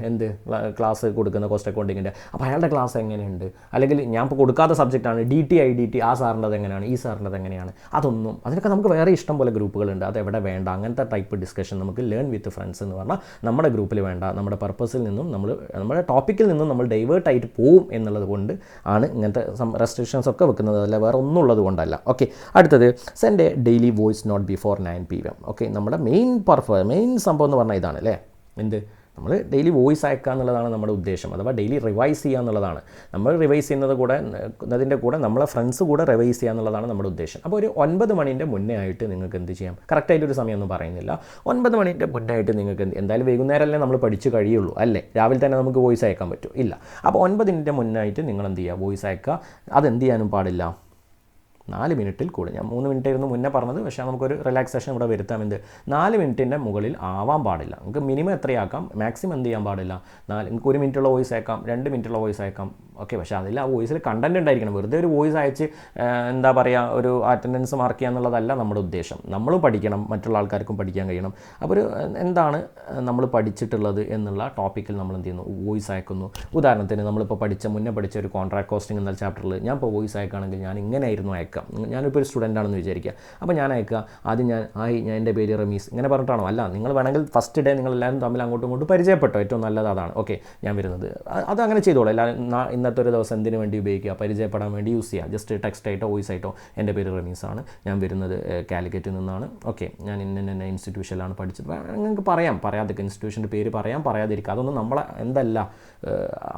ക്ലാസ് കൊടുക്കുന്ന കോസ്റ്റ് അക്കൗണ്ടിങ്ങിൻ്റെ, അപ്പോൾ അയാളുടെ ക്ലാസ് എങ്ങനെയുണ്ട്, അല്ലെങ്കിൽ ഞാൻ ഇപ്പോൾ കൊടുക്കാത്ത സബ്ജക്റ്റാണ് DT, ആ സാറിൻ്റെ എങ്ങനെയാണ്, ഈ സാറിൻ്റെ എങ്ങനെയാണ്, അതിനൊക്കെ നമുക്ക് വേറെ ഇഷ്ടം പോലെ ഗ്രൂപ്പുകളുണ്ട്. അത് എവിടെ വേണ്ട, അങ്ങനത്തെ ടൈപ്പ് ഡിസ്കഷൻ നമുക്ക് ലേൺ വിത്ത് ഫ്രണ്ട്സ് എന്ന് പറഞ്ഞാൽ നമ്മുടെ ഗ്രൂപ്പിൽ വേണ്ട. നമ്മുടെ പർപ്പസിൽ നിന്നും നമ്മുടെ ടോപ്പിക്കിൽ നിന്നും നമ്മൾ ഡൈവേർട്ടായിട്ട് പോവും എന്നുള്ളത് കൊണ്ട് ആണ് ഇങ്ങനത്തെ റെസ്ട്രിക്ഷൻസ് ഒക്കെ വെക്കുന്നത്, അല്ല വേറെ ഒന്നും ഉള്ളത് കൊണ്ടല്ല. ഓക്കെ, അടുത്തത് send A daily voice note before 9 PM. Okay, നമ്മുടെ മെയിൻ സംഭവം എന്ന് പറഞ്ഞാൽ ഇതാണ് അല്ലേ, നമ്മൾ ഡെയിലി വോയിസ് അയക്കുക എന്നുള്ളതാണ് നമ്മുടെ ഉദ്ദേശം, അഥവാ ഡെയിലി റിവൈസ് ചെയ്യുക എന്നുള്ളതാണ്. നമ്മൾ റിവൈസ് ചെയ്യുന്നതിൻ്റെ കൂടെ നമ്മളെ ഫ്രണ്ട്സ് കൂടെ റിവൈസ് ചെയ്യുക എന്നുള്ളതാണ് നമ്മുടെ ഉദ്ദേശം. അപ്പോൾ ഒരു 9 മണിൻ്റെ മുന്നേ ആയിട്ട് നിങ്ങൾക്ക് എന്ത് ചെയ്യാം, കറക്റ്റായിട്ടൊരു സമയമൊന്നും പറയുന്നില്ല, 9 മണിൻ്റെ മുന്നേ ആയിട്ട് നിങ്ങൾക്ക് എന്തായാലും വൈകുന്നേരമല്ലേ നമ്മൾ പഠിച്ച് കഴിയുള്ളൂ അല്ലേ, രാവിലെ തന്നെ നമുക്ക് വോയിസ് അയക്കാൻ പറ്റും ഇല്ല. അപ്പോൾ 9 മുന്നായിട്ട് നിങ്ങൾ എന്ത് ചെയ്യുക, വോയിസ് അയക്കുക. അതെന്ത് ചെയ്യാനും പാടില്ല, 4 മിനിറ്റിൽ കൂടെ. ഞാൻ 3 മിനിറ്റായിരുന്നു മുന്നേ പറഞ്ഞത്, പക്ഷേ നമുക്കൊരു റിലാക്സേഷൻ ഇവിടെ വരുത്താം. 4 മിനിറ്റിൻ്റെ മുകളിൽ ആവാൻ പാടില്ല. നമുക്ക് മിനിമം എത്രയാക്കാം, മാക്സിമം എന്ത് ചെയ്യാൻ പാടില്ല, നിങ്ങൾക്ക് 1 മിനിറ്റുള്ള വോയിസ് അയക്കാം, 2 മിനിറ്റുള്ള വോയിസ് അയക്കാം. ഓക്കെ, പക്ഷേ അതിൽ ആ വോയിസിൽ കണ്ടൻറ്റ് ഉണ്ടായിരിക്കണം. വെറുതെ ഒരു വോയിസ് അയച്ച് ഒരു അറ്റൻഡൻസ് മാർക്ക് ചെയ്യുക എന്നുള്ളതല്ല നമ്മുടെ ഉദ്ദേശം. നമ്മളും പഠിക്കണം, മറ്റുള്ള ആൾക്കാർക്കും പഠിക്കാൻ കഴിയണം. അപ്പോൾ എന്താണ് നമ്മൾ പഠിച്ചിട്ടുള്ളത് എന്നുള്ള ടോപ്പിക്കിൽ നമ്മൾ എന്ത് ചെയ്യുന്നു, വോയിസ് അയക്കുന്നു. ഉദാഹരണത്തിന് നമ്മളിപ്പോൾ മുന്നേ പഠിച്ച ഒരു കോൺട്രാക്ട് കോസ്റ്റിംഗ് എന്ന ചാപ്റ്ററിൽ ഞാൻ ഇപ്പോൾ വോയിസ് അയക്കുകയാണെങ്കിൽ ഞാൻ ഇങ്ങനെയായിരുന്നു അയക്കുക. ഞാനിപ്പോൾ ഒരു സ്റ്റുഡൻ്റ് ആണെന്ന് വിചാരിക്കുക. അപ്പോൾ ഞാൻ അയക്കുക, ആദ്യം ഞാൻ എൻ്റെ പേര് റമീസ് ഇങ്ങനെ പറഞ്ഞിട്ടാണോ, അല്ല, നിങ്ങൾ വേണമെങ്കിൽ ഫസ്റ്റ് ഡേ നിങ്ങളെല്ലാവരും തമ്മിൽ അങ്ങോട്ടും ഇങ്ങോട്ടും പരിചയപ്പെട്ടോ, ഏറ്റവും നല്ലത് അതാണ്. ഓക്കെ, ഞാൻ വരുന്നത് അത് അങ്ങനെ ചെയ്തോളൂ. ഇന്നത്തെ ഒരു ദിവസം എന്തിനു വേണ്ടി ഉപയോഗിക്കുക, പരിചയപ്പെടാൻ വേണ്ടി യൂസ് ചെയ്യുക. ജസ്റ്റ് ടെക്സ്റ്റ് ആയിട്ടോ വോയിസ് ആയിട്ടോ, എൻ്റെ പേര് റമീസാണ്, ഞാൻ വരുന്നത് കാലിക്കറ്റിൽ നിന്നാണ്, ഓക്കെ, ഞാൻ ഇന്ന ഇൻസ്റ്റിറ്റ്യൂഷനിലാണ് പഠിച്ചത്. നിങ്ങൾക്ക് പറയാതിരിക്കുക, ഇൻസ്റ്റിറ്റ്യൂഷൻ്റെ പേര് പറയാതിരിക്കുക. അതൊന്നും നമ്മളെ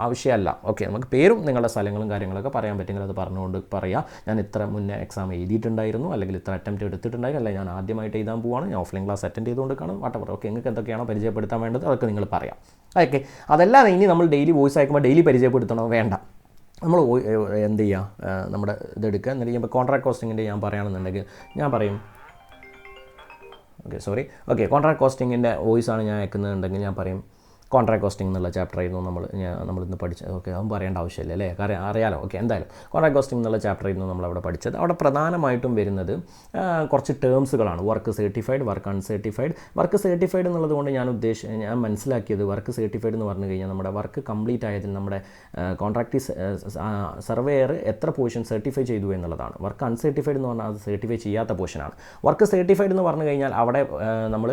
ആവശ്യമല്ല. ഓക്കെ, നമുക്ക് പേരും നിങ്ങളുടെ സ്ഥലങ്ങളും കാര്യങ്ങളൊക്കെ പറയാൻ പറ്റുമെങ്കിൽ അത് പറഞ്ഞുകൊണ്ട് പറയുക. ഞാൻ ഇത്ര മുന്നേ എക്സാം എഴുതിയിട്ടുണ്ടായിരുന്നു, അല്ലെങ്കിൽ ഇത്ര അറ്റംപ്റ്റ് എടുത്തിട്ടുണ്ടായിരുന്നു, അല്ലെങ്കിൽ ഞാൻ ആദ്യമായിട്ട് എഴുതാൻ പോവാണ്, ഞാൻ ഓഫ്ലൈൻ ക്ലാസ് അറ്റൻഡ് ചെയ്തുകൊണ്ടിരിക്കുകയാണ്, വാട്ടവർ. ഓക്കെ, നിങ്ങൾക്ക് എന്തൊക്കെയാണോ പരിചയപ്പെടുത്താൻ വേണ്ടത് അതൊക്കെ നിങ്ങൾ പറയാം. ഓക്കെ, അതല്ലാതെ ഇനി നമ്മൾ ഡെയിലി വോയിസ് അയക്കുമ്പോൾ ഡെയിലി പരിചയപ്പെടുത്തണോ, വേണ്ട. നമ്മൾ എന്ത് ചെയ്യുക, നമ്മുടെ ഇതെടുക്കുക. എന്നിട്ട് ഇപ്പോൾ കോൺട്രാക്ട് കോസ്റ്റിങ്ങിൻ്റെ ഞാൻ പറയുകയാണെന്നുണ്ടെങ്കിൽ ഞാൻ പറയും, കോൺട്രാക്ട് കോസ്റ്റിങ്ങിൻ്റെ വോയിസ് ആണ് ഞാൻ അയക്കുന്നുണ്ടെങ്കിൽ ഞാൻ പറയും, കോൺട്രാക്ട് കോസ്റ്റിംഗ് എന്നുള്ള ചാപ്റ്റർ ആയിരുന്നു നമ്മളിന്ന് പഠിച്ചത്. ഓക്കെ, അതും പറയേണ്ട ആവശ്യമില്ല അല്ലേ, കാരണം അറിയാലോ. ഓക്കെ, എന്തായാലും കോൺട്രാക്ട് കോസ്റ്റിംഗ് എന്നുള്ള ചാപ്റ്റർ ആയിരുന്നു നമ്മളവിടെ പഠിച്ചത്. അവിടെ പ്രധാനമായിട്ടും വരുന്നത് കുറച്ച് ടേംസുകളാണ്. Work certified, work uncertified. Work certified എന്നുള്ളത് കൊണ്ട് ഞാൻ മനസ്സിലാക്കിയത് വർക്ക് സർട്ടിഫൈഡ് എന്ന് പറഞ്ഞു കഴിഞ്ഞാൽ നമ്മുടെ വർക്ക് കംപ്ലീറ്റ് ആയതിൽ നമ്മുടെ കോൺട്രാക്ട് സർവേയർ എത്ര പോർഷൻ സർട്ടിഫൈ ചെയ്തു എന്നുള്ളതാണ്. വർക്ക് അൺസർട്ടിഫൈഡ് എന്ന് പറഞ്ഞാൽ അത് സർട്ടിഫൈ ചെയ്യാത്ത പോർഷനാണ്. വർക്ക് സർട്ടിഫൈഡ് എന്ന് പറഞ്ഞു കഴിഞ്ഞാൽ അവിടെ നമ്മൾ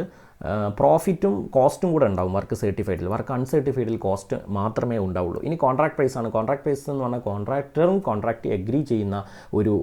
പ്രോഫിറ്റും കോസ്റ്റും കൂടെ ഉണ്ടാവും വർക്ക് സർട്ടിഫൈഡിൽ. വർക്ക് അൺസർട്ടിഫൈഡിൽ കോസ്റ്റ് മാത്രമേ ഉണ്ടാവുള്ളൂ. ഇനി കോൺട്രാക്ട് പ്രൈസ് ആണ്. കോൺട്രാക്ട് പ്രൈസ് എന്ന് പറഞ്ഞാൽ കോൺട്രാക്ടറും കോൺട്രാക്റ്റ് എഗ്രി ചെയ്യുന്ന ഒരു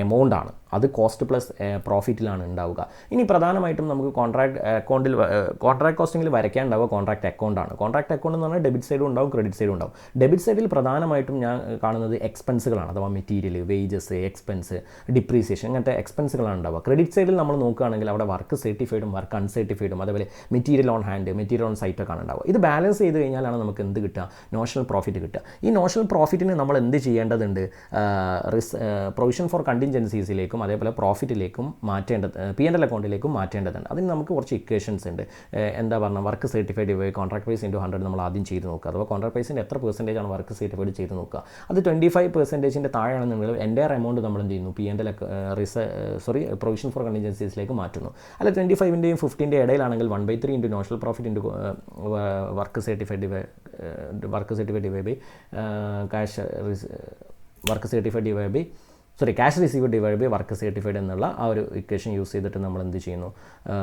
എമൗണ്ട് ആണ്. അത് കോസ്റ്റ് പ്ലസ് പ്രോഫിറ്റിലാണ് ഉണ്ടാവുക. ഇനി പ്രധാനമായിട്ടും നമുക്ക് കോൺട്രാക്ട് കോസ്റ്റിങ്ങിൽ വരയ്ക്കാനുണ്ടാവുക കോൺട്രാക്ട് അക്കൗണ്ടാണ്. കോൺട്രാക്ട് അക്കൗണ്ട് എന്ന് പറഞ്ഞാൽ ഡെബിറ്റ് സൈഡും ഉണ്ടാവും, ക്രെഡിറ്റ് സൈഡും ഉണ്ടാവും. ഡെബിറ്റ് സൈഡിൽ പ്രധാനമായിട്ടും ഞാൻ കാണുന്നത് എക്സ്പെൻസുകളാണ്, അഥവാ മെറ്റീരിയൽ, വേജസ്, എക്സ്പെൻസ്, ഡിപ്രീസിയേഷൻ, അങ്ങനത്തെ എക്സ്പെൻസുകളാണ് ഉണ്ടാവുക. ക്രെഡിറ്റ് സൈഡിൽ നമ്മൾ നോക്കുകയാണെങ്കിൽ അവിടെ വർക്ക് സർട്ടിഫൈഡും വർക്ക് അൺസർട്ടിഫൈഡും അതേപോലെ material on hand, material on സൈറ്റൊക്കെ ആണ് ഉണ്ടാവുക. ഇത് ബാലൻസ് ചെയ്ത് കഴിഞ്ഞാലാണ് നമുക്ക് എന്ത് കിട്ടുക? നോഷണൽ പ്രോഫിറ്റ് കിട്ടുക. ഈ നോഷണൽ പ്രോഫിറ്റിന് നമ്മൾ എന്ത് ചെയ്യേണ്ടതുണ്ട്? പ്രൊവിഷൻ ഫോർ കണ്ടിൻജൻസീസിലേക്കും അതേപോലെ പ്രോഫിറ്റിലേക്കും P&L അക്കൗണ്ടിലേക്കും മാറ്റേണ്ടതുണ്ട്. അതിന് നമുക്ക് കുറച്ച് ഇക്വേഷൻസ് ഉണ്ട്. എന്താ പറഞ്ഞാൽ work certified contract price into 100 നമ്മൾ ആദ്യം ചെയ്ത് നോക്കുക. അഥവാ കോൺട്രാക്ട് പ്രൈസിൻ്റെ എത്ര പെർസെൻറ്റേജ് ആണ് വർക്ക് സർട്ടിഫൈഡ് ചെയ്ത് നോക്കുക. അത് 25% താഴെയാണെന്നുണ്ടെങ്കിൽ എൻ്റയർ എമൗണ്ട് നമ്മൾ എന്ത് ചെയ്യുന്നു? P&L പ്രൊവിഷൻ ഫോർ കണ്ടിൻജൻസീസിലേക്ക് മാറ്റുന്നു. അല്ല 25-ൻ്റെയും 50-ൻ്റെയും ഇടയിലാണെങ്കിൽ 1/3 into notional profit into work certified divide by cash received divide by work certified എന്നുള്ള ആ ഒരു ഇക്വേഷൻ യൂസ് ചെയ്തിട്ട് നമ്മൾ എന്ത് ചെയ്യുന്നു?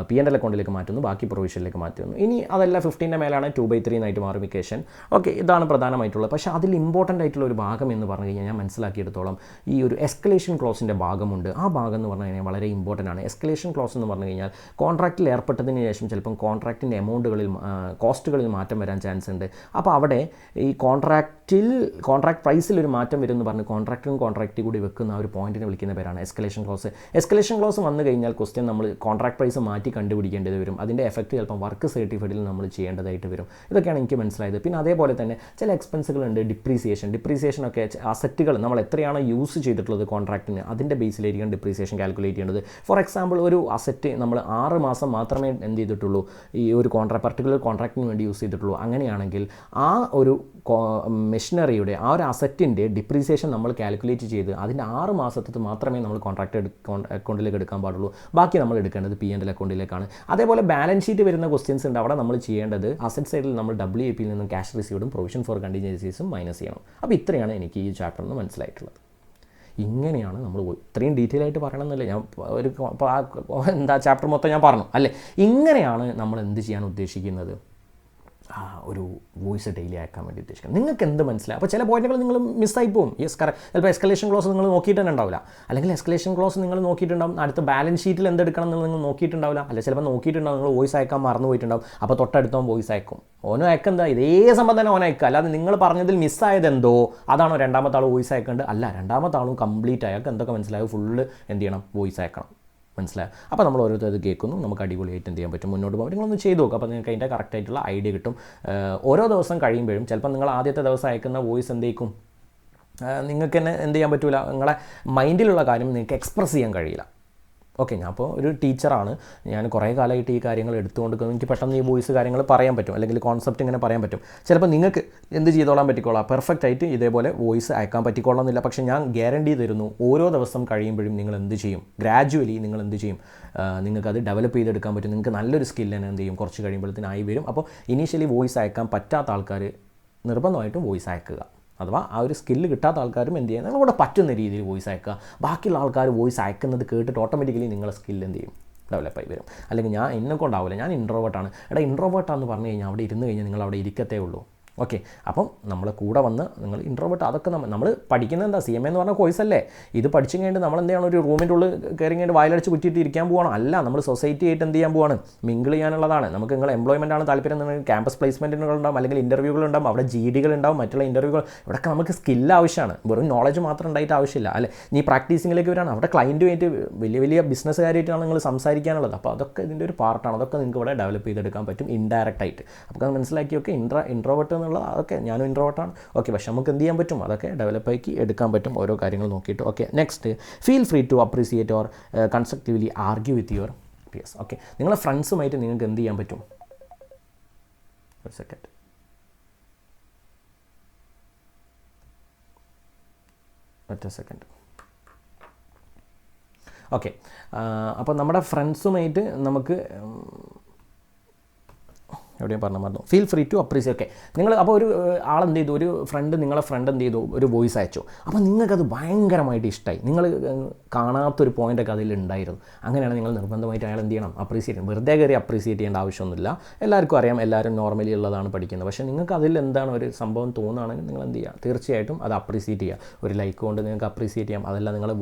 P&L അക്കൗണ്ടിലേക്ക് മാറ്റുന്നു, ബാക്കി പ്രൊവിഷനിലേക്ക് മാറ്റുന്നു. ഇനി അതല്ല 15-ൻ്റെ മേലാണ് 2/3 എന്നായിട്ട് മാറും ഇക്വേഷൻ. ഓക്കെ, ഇതാണ് പ്രധാനമായിട്ടുള്ളത്. പക്ഷേ അതിൽ ഇമ്പോർട്ടൻ്റ് ആയിട്ടുള്ള ഒരു ഭാഗം എന്ന് പറഞ്ഞു കഴിഞ്ഞാൽ ഞാൻ മനസ്സിലാക്കിയെടുത്തോളം ഈ ഒരു എസ്കലേഷൻ ക്ലോസിൻ്റെ ഭാഗമുണ്ട്. ആ ഭാഗം എന്ന് പറഞ്ഞു കഴിഞ്ഞാൽ വളരെ ഇമ്പോർട്ടൻ്റ് ആണ്. എസ്കലേഷൻ ക്ലോസ് എന്ന് പറഞ്ഞു കഴിഞ്ഞാൽ കോൺട്രാക്റ്റിൽ ഏർപ്പെട്ടതിന് ശേഷം ചിലപ്പം കോൺട്രാക്റ്റിൻ്റെ കോസ്റ്റുകളിൽ മാറ്റം വരാൻ ചാൻസ് ഉണ്ട്. അപ്പോൾ അവിടെ ഈ കോൺട്രാക്ട് പ്രൈസിൽ ഒരു മാറ്റം വരും എന്ന് പറഞ്ഞ് കോൺട്രാക്റ്റ് കൂടി വെക്കുന്ന ഒരു പോയിന്റിനെ വിളിക്കുന്ന പേരാണ് എസ്കലേഷൻ ക്ലോസ്. എസ്കലേഷൻ ക്ലോസ് വന്നു കഴിഞ്ഞാൽ ക്വസ്റ്റ്യൻ നമ്മൾ കോൺട്രാക്ട് പ്രൈസ് മാറ്റി കണ്ടുപിടിക്കേണ്ടത് വരും. അതിൻ്റെ എഫക്റ്റ് ചിലപ്പോൾ വർക്ക് സർട്ടിഫൈഡിൽ നമ്മൾ ചെയ്യേണ്ടതായിട്ട് വരും. ഇതൊക്കെയാണ് എനിക്ക് മനസ്സിലായത്. പിന്നെ അതേപോലെ തന്നെ ചില എക്സ്പെൻസുകളുണ്ട്. ഡിപ്രീസിയേഷനൊക്കെ അസറ്റുകൾ നമ്മൾ എത്രയാണ് യൂസ് ചെയ്തിട്ടുള്ളത് കോൺട്രാക്റ്റിന്, അതിൻ്റെ ബേസിലായിരിക്കും ഡിപ്രീസിയേഷൻ കാൽക്കുലേറ്റ് ചെയ്യേണ്ടത്. ഫോർ എക്സാമ്പിൾ, ഒരു അസറ്റ് നമ്മൾ 6 മാസം മാത്രമേ എന്ത് ചെയ്തിട്ടുള്ളൂ, ഈ ഒരു പർട്ടിക്കുലർ കോൺട്രാക്റ്റിന് വേണ്ടി യൂസ് ചെയ്തിട്ടുള്ളൂ. അങ്ങനെയാണെങ്കിൽ ആ ഒരു മെഷീനറിയുടെ ആ ഒരു അസറ്റിൻ്റെ ഡിപ്രീസിയേഷൻ നമ്മൾ കാൽക്കുലേറ്റ് ചെയ്ത് അതിൻ്റെ 6 മാസത്തിൽ മാത്രമേ നമ്മൾ കോൺട്രാക്ട് അക്കൗണ്ടിലേക്ക് എടുക്കാൻ പാടുള്ളൂ. ബാക്കി നമ്മൾ എടുക്കേണ്ടത് P&L അക്കൗണ്ടിലേക്കാണ്. അതേപോലെ ബാലൻസ് ഷീറ്റ് വരുന്ന ക്വസ്റ്റ്യൻസ് ഉണ്ട്. അവിടെ നമ്മൾ ചെയ്യേണ്ടത് അസറ്റ് സൈഡിൽ നമ്മൾ WAPയിൽ നിന്നും ക്യാഷ് റിസീവ്ഡും പ്രൊവിഷൻ ഫോർ കണ്ടിൻജൻസീസും മൈനസ് ചെയ്യണം. അപ്പോൾ ഇത്രയാണ് എനിക്ക് ഈ ചാപ്റ്ററിൽ നിന്ന് മനസ്സിലായിട്ടുള്ളത്. ഇങ്ങനെയാണ് നമ്മൾ ഇത്രയും ഡീറ്റെയിൽ ആയിട്ട് പറയണമെന്നല്ലേ, ഞാൻ ഒരു ചാപ്റ്റർ മൊത്തം ഞാൻ പറഞ്ഞു അല്ലേ. ഇങ്ങനെയാണ് നമ്മൾ എന്ത് ചെയ്യാൻ ഉദ്ദേശിക്കുന്നത്? ഒരു വോയിസ് ഡെയിലി അയക്കാൻ വേണ്ടി ഉദ്ദേശിക്കുന്നത്. നിങ്ങൾക്ക് എന്ത് മനസ്സിലായി? അപ്പോൾ ചില പോയിന്റുകൾ നിങ്ങൾ മിസ്സായി പോകും. Yes, correct. ചിലപ്പോൾ എസ്കലേഷൻ ക്ലോസ് നിങ്ങൾ നോക്കിയിട്ട് തന്നെ ഉണ്ടാവില്ല, അല്ലെങ്കിൽ എസ്കലേഷൻ ക്ലോസ് നിങ്ങൾ നോക്കിയിട്ടുണ്ടാവും, അടുത്ത ബാലൻസ് ഷീറ്റിൽ എന്തെടുക്കണം എന്ന് നിങ്ങൾ നോക്കിയിട്ടുണ്ടാവില്ല, അല്ല ചിലപ്പോൾ നോക്കിയിട്ടുണ്ടാവും നിങ്ങൾ വോയിസ് അയക്കാൻ മറന്നു പോയിട്ടുണ്ടാവും. അപ്പോൾ തൊട്ടടുത്തവൻ വോയിസ് അയക്കും. ഓനോ അയക്കെന്താ ഇതേ സംഭവം തന്നെ ഓൻ അയക്കുക. അല്ലാതെ നിങ്ങൾ പറഞ്ഞതിൽ മിസ്സായത് എന്തോ അതാണോ രണ്ടാമത്തെ ആൾ വോയിസ് അയക്കേണ്ടത്? അല്ല, രണ്ടാമത്തെ ആളും കംപ്ലീറ്റ് അയാൾക്ക് എന്തൊക്കെ മനസ്സിലായോ ഫുള്ള് എന്ത് ചെയ്യണം? വോയിസ് അയക്കണം. മനസ്സിലായോ? അപ്പോൾ നമ്മൾ ഓരോരുത്തർ കേൾക്കുന്നു, നമുക്ക് അടിപൊളിയായിട്ട് എന്ത് ചെയ്യാൻ പറ്റും? മുന്നോട്ട് പോകും. നിങ്ങളൊന്ന് ചെയ്ത് നോക്കുക. അപ്പോൾ നിങ്ങൾക്ക് അതിൻ്റെ കറക്റ്റായിട്ടുള്ള ഐഡിയ കിട്ടും. ഓരോ ദിവസം കഴിയുമ്പോഴും ചിലപ്പോൾ നിങ്ങൾ ആദ്യത്തെ ദിവസം അയക്കുന്ന വോയിസ് എന്തേക്കും നിങ്ങൾക്ക് തന്നെ എന്ത് ചെയ്യാൻ പറ്റില്ല, നിങ്ങളെ മൈൻഡിലുള്ള കാര്യം നിങ്ങൾക്ക് എക്സ്പ്രസ് ചെയ്യാൻ കഴിയില്ല. ഓക്കെ, ഞാൻ അപ്പോൾ ഒരു ടീച്ചറാണ്, ഞാൻ കുറേ കാലമായിട്ട് ഈ കാര്യങ്ങൾ എടുത്തുകൊണ്ട് എനിക്ക് പെട്ടെന്ന് ഈ വോയിസ് കാര്യങ്ങൾ പറയാൻ പറ്റും, അല്ലെങ്കിൽ കോൺസെപ്റ്റ് ഇങ്ങനെ പറയാൻ പറ്റും. ചിലപ്പോൾ നിങ്ങൾക്ക് എന്ത് ചെയ്തോളാൻ പറ്റിക്കോളാം, പെർഫെക്റ്റ് ആയിട്ട് ഇതേപോലെ വോയിസ് അയക്കാൻ പറ്റിക്കോളണമെന്നില്ല. പക്ഷേ ഞാൻ ഗ്യാരണ്ടി തരുന്നു, ഓരോ ദിവസം കഴിയുമ്പോഴും നിങ്ങൾ എന്ത് ചെയ്യും? ഗ്രാജുവലി നിങ്ങൾ എന്ത് ചെയ്യും? നിങ്ങൾക്കത് ഡെവലപ്പ് ചെയ്തെടുക്കാൻ പറ്റും. നിങ്ങൾക്ക് നല്ലൊരു സ്കിൽ തന്നെ എന്ത് ചെയ്യും? കുറച്ച് കഴിയുമ്പോഴത്തേനായി വരും. അപ്പോൾ ഇനീഷ്യലി വോയിസ് അയക്കാൻ പറ്റാത്ത ആൾക്കാർ നിർബന്ധമായിട്ടും വോയിസ് അയക്കുക. അഥവാ ആ ഒരു സ്കില്ല് കിട്ടാത്ത ആൾക്കാരും എന്ത് ചെയ്യുക? നിങ്ങളോട് പറ്റുന്ന രീതിയിൽ വോയിസ് അയക്കുക. ബാക്കിയുള്ള ആൾക്കാർ വോയിസ് അയക്കുന്നത് കേട്ടിട്ട് ഓട്ടോമാറ്റിക്കലി നിങ്ങളുടെ സ്കില്ല് എന്ത് ചെയ്യും? ഡെവലപ്പായി വരും. അല്ലെങ്കിൽ എന്നെ കൊണ്ടാവില്ല, ഞാൻ ഇൻട്രോവേർട്ടാണ്. ഇൻട്രോവേർട്ടാണെന്ന് പറഞ്ഞു കഴിഞ്ഞാൽ അവിടെ ഇരുന്ന് കഴിഞ്ഞാൽ നിങ്ങൾ അവിടെ ഇരിക്കത്തേ ഉള്ളൂ. ഓക്കെ, അപ്പം നമ്മളെ കൂടെ വന്ന് നിങ്ങൾ ഇൻട്രോവേർട്ട് അതൊക്കെ നമ്മൾ പഠിക്കുന്നത് എന്താ? CMA എന്ന് പറഞ്ഞ കോഴ്സല്ലേ. ഇത് പഠിച്ചു കഴിഞ്ഞിട്ട് നമ്മൾ എന്ത് ചെയ്യണം? ഒരു റൂമിൻ്റെ ഉള്ളിൽ കയറി കഴിഞ്ഞിട്ട് വായിലടിച്ച് കുറ്റിയിട്ട് ഇരിക്കാൻ പോകണം? അല്ല, നമ്മൾ സൊസൈറ്റി ആയിട്ട് എന്ത് ചെയ്യാൻ പോവാണ്? മിങ്കിൾ ചെയ്യാനുള്ളതാണ്. നമുക്ക് നിങ്ങൾ എംപ്ലോയ്മെൻ്റ് ആണ് താല്പര്യം എന്നുണ്ടെങ്കിൽ ക്യാമ്പസ് പ്ലേസ്മെൻറ്റുകളുണ്ടാവും, അല്ലെങ്കിൽ ഇൻ്റർവ്യൂകളുണ്ടാവും, അവിടെ GD ഉണ്ടാവും, മറ്റുള്ള ഇൻ്റർവ്യൂകൾ. ഇവിടെയൊക്കെ നമുക്ക് സ്കില്ല് ആവശ്യമാണ്, വെറും നോളജ് മാത്രം ഉണ്ടായിട്ട് ആവശ്യമില്ല അല്ലേ. നീ പ്രാക്ടീസിങ്ങിലേക്ക് വരാണ്, അവിടെ ക്ലയൻറ്റുമായിട്ട് വലിയ ബിസിനസ്സുകാരായിട്ടാണ് നിങ്ങൾ സംസാരിക്കാനുള്ളത്. അപ്പോൾ അതൊക്കെ ഇതിൻ്റെ ഒരു പാർട്ടാണ്. അതൊക്കെ നിങ്ങൾക്ക് ഇവിടെ ഡെവലപ്പ് ചെയ്തെടുക്കാൻ പറ്റും ഇൻഡയറക്റ്റായിട്ട്. അപ്പോൾ അത് മനസ്സിലാക്കിയൊക്കെ ഇൻട്രോവേർട്ട് എന്നുള്ള അതൊക്കെ ഞാനും ഇൻട്രോവേർട്ടാണ്. ഓക്കെ, പക്ഷെ നമുക്ക് എന്ത് ചെയ്യാൻ പറ്റും? അതൊക്കെ ഡെവലപ്പാക്കി എടുക്കാൻ പറ്റും ഓരോ കാര്യങ്ങൾ നോക്കിയിട്ട്. Okay, next, feel free to appreciate or constructively argue with your peers. Okay, നിങ്ങളെ ഫ്രണ്ട്സുമായിട്ട് നിങ്ങൾക്ക് എന്ത് ചെയ്യാൻ പറ്റും? ഒരു സെക്കൻഡ്. ഒറ്റ സെക്കൻഡ്. ഓക്കെ, അപ്പോൾ നമ്മുടെ ഫ്രണ്ട്സുമായിട്ട് നമുക്ക് എവിടെയും പറഞ്ഞു മറന്നു. Feel free to appreciate. Okay, നിങ്ങൾ അപ്പോൾ ഒരു ആളെന്ത് ചെയ്തു, ഒരു നിങ്ങളെ ഫ്രണ്ട് എന്ത് ചെയ്തു, ഒരു വോയിസ് അയച്ചു. അപ്പോൾ നിങ്ങൾക്കത് ഭയങ്കരമായിട്ട് ഇഷ്ടമായി, നിങ്ങൾ കാണാത്തൊരു പോയിൻ്റൊക്കെ അതിലുണ്ടായിരുന്നു. അങ്ങനെയാണ് നിങ്ങൾ നിർബന്ധമായിട്ട് അയാൾ എന്ത് ചെയ്യണം, അപ്രീസിയേറ്റ് ചെയ്യണം. വെറുതെ കയറി അപ്രീസിയേറ്റ് ചെയ്യേണ്ട ആവശ്യമൊന്നുമില്ല. എല്ലാവർക്കും അറിയാം, എല്ലാവരും നോർമലി ഉള്ളതാണ് പഠിക്കുന്നത്. പക്ഷേ നിങ്ങൾക്ക് അതിൽ എന്താണ് ഒരു സംഭവം തോന്നുകയാണെങ്കിൽ നിങ്ങൾ എന്ത് ചെയ്യുക, തീർച്ചയായിട്ടും അത് അപ്രീസിയേറ്റ് ചെയ്യുക. ഒരു ലൈക്ക് കൊണ്ട് നിങ്ങൾക്ക് അപ്രീസിയേറ്റ് ചെയ്യാം. അതല്ല നിങ്ങൾ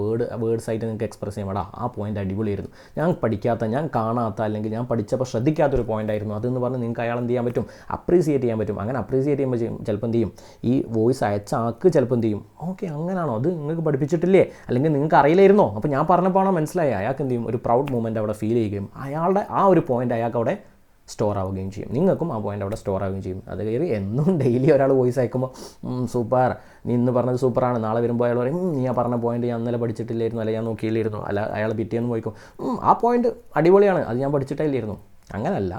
വേർഡ്സായിട്ട് നിങ്ങൾക്ക് എക്സ്പ്രസ് ചെയ്യാം, എടാ ആ പോയിൻ്റ് അടിപൊളിയായിരുന്നു, ഞാൻ പഠിക്കാത്ത, ഞാൻ കാണാത്ത, അല്ലെങ്കിൽ ഞാൻ പഠിച്ചപ്പോൾ ശ്രദ്ധിക്കാത്തൊരു പോയിൻ്റായിരുന്നു അതെന്ന് പറഞ്ഞ് നിങ്ങൾക്ക് അയാൾ എന്ത് ചെയ്യാൻ പറ്റും, അപ്രീസിയേറ്റ് ചെയ്യാൻ പറ്റും. അങ്ങനെ അപ്രീസിയേറ്റ് ചെയ്യുമ്പോൾ ചിലപ്പോൾ എന്ത് ചെയ്യും, ഈ വോയിസ് അയച്ച ആൾക്ക് ചിലപ്പോൾ എന്ത് ചെയ്യും, ഓക്കെ അങ്ങനെയാണോ, അത് നിങ്ങൾക്ക് പഠിപ്പിച്ചിട്ടില്ലേ, അല്ലെങ്കിൽ നിങ്ങൾക്ക് അറിയില്ലായിരുന്നോ, അപ്പോൾ ഞാൻ പറഞ്ഞപ്പോൾ മനസ്സിലായി, അയാൾക്ക് എന്ത് ചെയ്യും, ഒരു പ്രൗഡ് മൂമെൻറ്റ് അവിടെ ഫീൽ ചെയ്യുകയും അയാളുടെ ആ ഒരു പോയിൻ്റ് അയാൾക്ക് അവിടെ സ്റ്റോർ ആവുകയും ചെയ്യും. നിങ്ങൾക്കും ആ പോയിൻ്റ് അവിടെ സ്റ്റോർ ആവുകയും ചെയ്യും. അത് കയറി എന്നും ഡെയിലി ഒരാൾ വോയിസ് അയക്കുമ്പോൾ സൂപ്പർ, നീ ഇന്ന് പറഞ്ഞത് സൂപ്പറാണ്, നാളെ വരുമ്പോൾ അയാൾ പറയും നീ ആ പറഞ്ഞ പോയിൻ്റ് ഞാൻ ഇന്നലെ പഠിച്ചിട്ടില്ലായിരുന്നു, അല്ല ഞാൻ നോക്കിയില്ലായിരുന്നു, അല്ല അയാൾ പിറ്റേന്ന് പോയിക്കും ആ പോയിൻ്റ് അടിപൊളിയാണ്, അത് ഞാൻ പഠിച്ചിട്ടില്ലായിരുന്നു. അങ്ങനല്ല,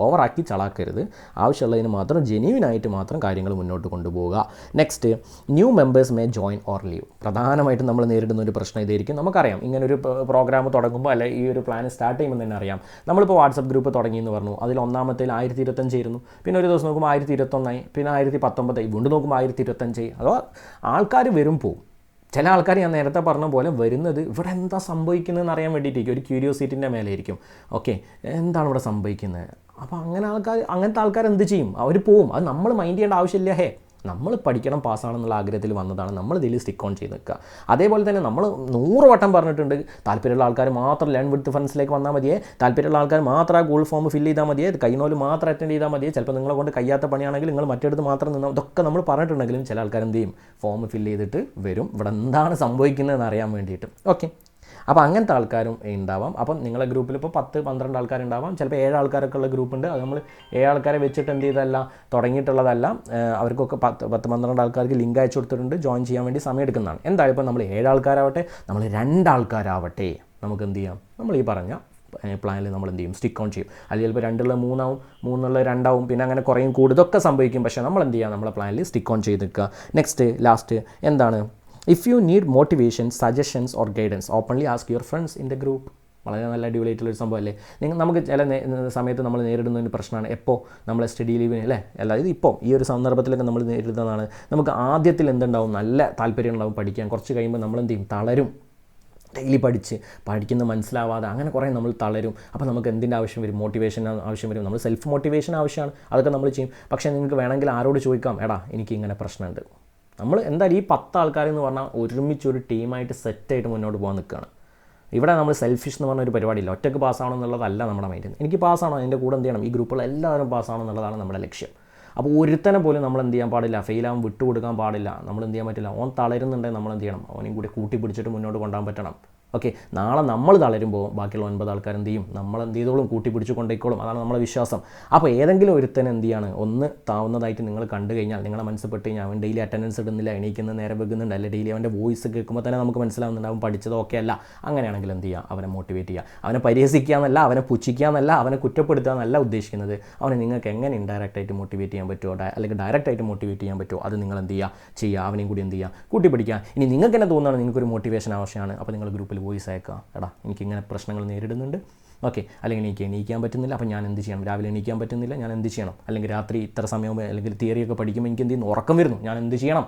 ഓവറാക്കി ചളാക്കരുത്. ആവശ്യമുള്ളതിന് മാത്രം ജെന്യുവിനായിട്ട് മാത്രം കാര്യങ്ങൾ മുന്നോട്ട് കൊണ്ടുപോവുക. Next, new members may join or leave. പ്രധാനമായിട്ടും നമ്മൾ നേരിടുന്ന ഒരു പ്രശ്നം ഇതായിരിക്കും. നമുക്കറിയാം, ഇങ്ങനൊരു പ്രോഗ്രാം തുടങ്ങുമ്പോൾ അല്ലെ ഈ ഒരു പ്ലാൻ സ്റ്റാർട്ട് ചെയ്യുമ്പോൾ തന്നെ അറിയാം, നമ്മളിപ്പോൾ വാട്സപ്പ് ഗ്രൂപ്പ് തുടങ്ങിയെന്ന് പറഞ്ഞു, അതിൽ ഒന്നാമത്തേൽ 1025 ആയിരുന്നു, പിന്നെ ഒരു ദിവസം നോക്കുമ്പോൾ 1021, പിന്നെ 1019, വീണ്ടും നോക്കുമ്പോൾ 1025. അഥവാ ആൾക്കാർ വരും പോവും. ചില ആൾക്കാർ ഞാൻ നേരത്തെ പറഞ്ഞ പോലെ വരുന്നത് ഇവിടെ എന്താ സംഭവിക്കുന്നതെന്ന് അറിയാൻ വേണ്ടിയിട്ടിരിക്കും, ഒരു ക്യൂരിയോസിറ്റിൻ്റെ മേലെയായിരിക്കും. ഓക്കെ, എന്താണ് ഇവിടെ സംഭവിക്കുന്നത്. അപ്പോൾ അങ്ങനത്തെ ആൾക്കാർ എന്ത് ചെയ്യും, അവർ പോവും. അത് നമ്മൾ മൈൻഡ് ചെയ്യേണ്ട ആവശ്യമില്ല. നമ്മൾ പഠിക്കണം, പാസ്സാണെന്നുള്ള ആഗ്രഹത്തിൽ വന്നതാണ്, നമ്മൾ ഇതിൽ സ്റ്റിക്ക് ഓൺ ചെയ്ത് നിൽക്കുക. അതേപോലെ തന്നെ നമ്മൾ 100 വട്ടം പറഞ്ഞിട്ടുണ്ട്, താല്പര്യമുള്ള ആൾക്കാർ മാത്രം ലേൺ വിത്ത് ഫ്രണ്ട്സിലേക്ക് വന്നാൽ മതിയേ, താല്പര്യമുള്ള ആൾക്കാർ മാത്രം ആ ഗൂഗിൾ ഫോം ഫില്ല് ചെയ്താൽ മതിയേ, കഴിഞ്ഞോല് മാത്രം അറ്റൻഡ് ചെയ്താൽ മതിയേ, ചിലപ്പോൾ നിങ്ങളെ കൊണ്ട് കഴിയാത്ത പണിയാണെങ്കിൽ നിങ്ങൾ മറ്റെടുത്ത് മാത്രം നിന്നാൽ, ഇതൊക്കെ നമ്മൾ പറഞ്ഞിട്ടുണ്ടെങ്കിലും ചില ആൾക്കാർ എന്ത് ചെയ്യും, ഫോം ഫില്ല് ചെയ്തിട്ട് വരും ഇവിടെ എന്താണ് സംഭവിക്കുന്നതെന്ന് അറിയാൻ വേണ്ടിയിട്ട്. ഓക്കെ, അപ്പോൾ അങ്ങനത്തെ ആൾക്കാരും ഉണ്ടാവാം. അപ്പം നിങ്ങളുടെ ഗ്രൂപ്പിൽ ഇപ്പോൾ 10-12 ആൾക്കാരുണ്ടാവാം, ചിലപ്പോൾ 7 ആൾക്കാരൊക്കെ ഉള്ള ഗ്രൂപ്പുണ്ട്. അത് നമ്മൾ 7 ആൾക്കാരെ വെച്ചിട്ട് എന്ത് ചെയ്തല്ല, തുടങ്ങിയിട്ടുള്ളതല്ല. അവർക്കൊക്കെ 10-12 ആൾക്കാർക്ക് ലിങ്ക് അയച്ചു കൊടുത്തിട്ടുണ്ട്, ജോയിൻ ചെയ്യാൻ വേണ്ടി സമയം എടുക്കുന്നതാണ്. എന്തായാലും ഇപ്പോൾ നമ്മൾ 7 ആൾക്കാരാവട്ടെ, നമ്മൾ 2 ആൾക്കാരാവട്ടെ, നമുക്ക് എന്ത് ചെയ്യാം, നമ്മൾ ഈ പറഞ്ഞ പ്ലാനിൽ നമ്മൾ എന്ത് ചെയ്യും, സ്റ്റിക്ക് ഓൺ ചെയ്യും. അല്ലെങ്കിൽ ചിലപ്പോൾ 2 3 3 2 പിന്നെ അങ്ങനെ കുറേയും കൂടുതലൊക്കെ സംഭവിക്കും. പക്ഷേ നമ്മൾ എന്ത് ചെയ്യുക, നമ്മളെ പ്ലാനിൽ സ്റ്റിക്ക് ഓൺ ചെയ്ത് നിൽക്കുക. നെക്സ്റ്റ് ലാസ്റ്റ് എന്താണ്, if you need motivation, suggestions or guidance, openly ask your friends in the group. വളരെ നല്ല അടിപൊളിയായിട്ടുള്ളൊരു സംഭവമല്ലേ. നമുക്ക് ചില സമയത്ത് നമ്മൾ നേരിടുന്ന ഒരു പ്രശ്നമാണ്, എപ്പോൾ നമ്മളെ സ്റ്റഡി ലീവിന് അല്ലേ, അല്ലാതെ ഇപ്പോൾ ഈ ഒരു സന്ദർഭത്തിലൊക്കെ നമ്മൾ നേരിടുന്നതാണ്. നമുക്ക് ആദ്യത്തിൽ എന്തുണ്ടാവും, നല്ല താല്പര്യം ഉണ്ടാവും പഠിക്കാൻ. കുറച്ച് കഴിയുമ്പോൾ നമ്മൾ എന്ത് ചെയ്യും, തളരും. ഡെയിലി പഠിക്കുന്ന മനസ്സിലാവാതെ അങ്ങനെ കുറേ നമ്മൾ തളരും. അപ്പോൾ നമുക്ക് എന്തിൻ്റെ ആവശ്യം വരും, മോട്ടിവേഷൻ ആവശ്യം വരും. നമ്മൾ സെൽഫ് മോട്ടിവേഷൻ ആവശ്യമാണ്, അതൊക്കെ നമ്മൾ ചെയ്യും. പക്ഷേ നിങ്ങൾക്ക് വേണമെങ്കിൽ ആരോട് ചോദിക്കാം, എടാ എനിക്ക് ഇങ്ങനെ പ്രശ്നമുണ്ട്. നമ്മൾ എന്തായാലും ഈ 10 ആൾക്കാരെന്ന് പറഞ്ഞാൽ ഒരുമിച്ച് ഒരു ടീമായിട്ട് സെറ്റായിട്ട് മുന്നോട്ട് പോകാൻ നിൽക്കുകയാണ്. ഇവിടെ നമ്മൾ സെൽഫിഷ് എന്ന് പറഞ്ഞ ഒരു പരിപാടിയില്ല. ഒറ്റയ്ക്ക് പാസ്സാവണം എന്നുള്ളതല്ല നമ്മുടെ മൈൻഡ്. എനിക്ക് പാസ്സാണോ, അതിൻ്റെ കൂടെ എന്ത് ചെയ്യണം, ഈ ഗ്രൂപ്പുകൾ എല്ലാവരും പാസ്സാവണം എന്നുള്ളതാണ് നമ്മുടെ ലക്ഷ്യം. അപ്പോൾ ഒരുത്തനെ പോലും നമ്മൾ എന്ത് ചെയ്യാൻ പാടില്ല, ഫെയിലാവും വിട്ടുകൊടുക്കാൻ പാടില്ല. നമ്മൾ എന്ത് ചെയ്യാൻ പറ്റില്ല, ഓൻ തളരുന്നുണ്ടെങ്കിൽ നമ്മൾ എന്ത് ചെയ്യണം, അവനെയും കൂടി കൂട്ടി പിടിച്ചിട്ട് മുന്നോട്ട് കൊണ്ടുപോകാൻ പറ്റണം. ഓക്കെ, നാളെ നമ്മൾ തളരുമ്പോൾ ബാക്കിയുള്ള 9 ആൾക്കാർ എന്ത് ചെയ്യും, നമ്മൾ എന്ത് ചെയ്തോളും, കൂട്ടി പിടിച്ച് കൊണ്ടേക്കോളും. അതാണ് നമ്മളെ വിശ്വാസം. അപ്പോൾ ഏതെങ്കിലും ഒരുത്തൻ എന്ത് ചെയ്യാണ്, ഒന്ന് താവുന്നതായിട്ട് നിങ്ങൾ കണ്ടു കഴിഞ്ഞാൽ, നിങ്ങളെ മനസ്സിൽപ്പെട്ട് കഴിഞ്ഞാൽ അവൻ ഡെയിലി അറ്റൻഡൻസ് ഇടുന്നില്ല, എണീക്കുന്ന നേരെ വെക്കുന്നുണ്ട്, അല്ലെങ്കിൽ ഡെയിലി അവൻ്റെ വോയിസ് കേൾക്കുമ്പോൾ തന്നെ നമുക്ക് മനസ്സിലാവുന്നുണ്ട് അവൻ പഠിച്ചത് ഓക്കെ അല്ല. അങ്ങനെയാണെങ്കിൽ എന്ത് ചെയ്യുക, അവനെ മോട്ടിവേറ്റ് ചെയ്യുക. അവനെ പരിഹസിക്കുക എന്നല്ല, അവനെ പുച്ഛിക്കുക എന്നല്ല, അവനെ കുറ്റപ്പെടുത്തുക എന്നല്ല ഉദ്ദേശിക്കുന്നത്. അവനെ നിങ്ങൾക്ക് എങ്ങനെ ഇൻഡയറക്റ്റായിട്ട് മോട്ടിവേറ്റ് ചെയ്യാൻ പറ്റുമോ, അല്ലെങ്കിൽ ഡയറക്റ്റായിട്ട് മോട്ടിവേറ്റ് ചെയ്യാൻ പറ്റുമോ, അത് നിങ്ങൾ എന്ത് ചെയ്യുക, അവനെയും കൂടി എന്ത് ചെയ്യുക, കൂട്ടി പിടിക്കുക. ഇനി നിങ്ങൾക്ക് തന്നെ തോന്നുകയാണ് നിങ്ങൾക്കൊരു മോട്ടിവേഷൻ ആവശ്യമാണ്, അപ്പോൾ നിങ്ങൾ ഗ്രൂപ്പിൽ വോയിസ് അയക്കുക, എടാ എനിക്കിങ്ങനെ പ്രശ്നങ്ങൾ നേരിടുന്നുണ്ട്, ഓക്കെ, അല്ലെങ്കിൽ എനിക്ക് എണീക്കാൻ പറ്റുന്നില്ല, അപ്പോൾ ഞാൻ എന്ത് ചെയ്യണം, രാവിലെ എണീക്കാൻ പറ്റുന്നില്ല, ഞാൻ എന്ത് ചെയ്യണം, അല്ലെങ്കിൽ രാത്രി ഇത്ര സമയം അല്ലെങ്കിൽ തിയറിയൊക്കെ പഠിക്കുമ്പോൾ എനിക്ക് എന്ത് ചെയ്യുന്നു, ഉറക്കം വരുന്നു, ഞാൻ എന്ത് ചെയ്യണം,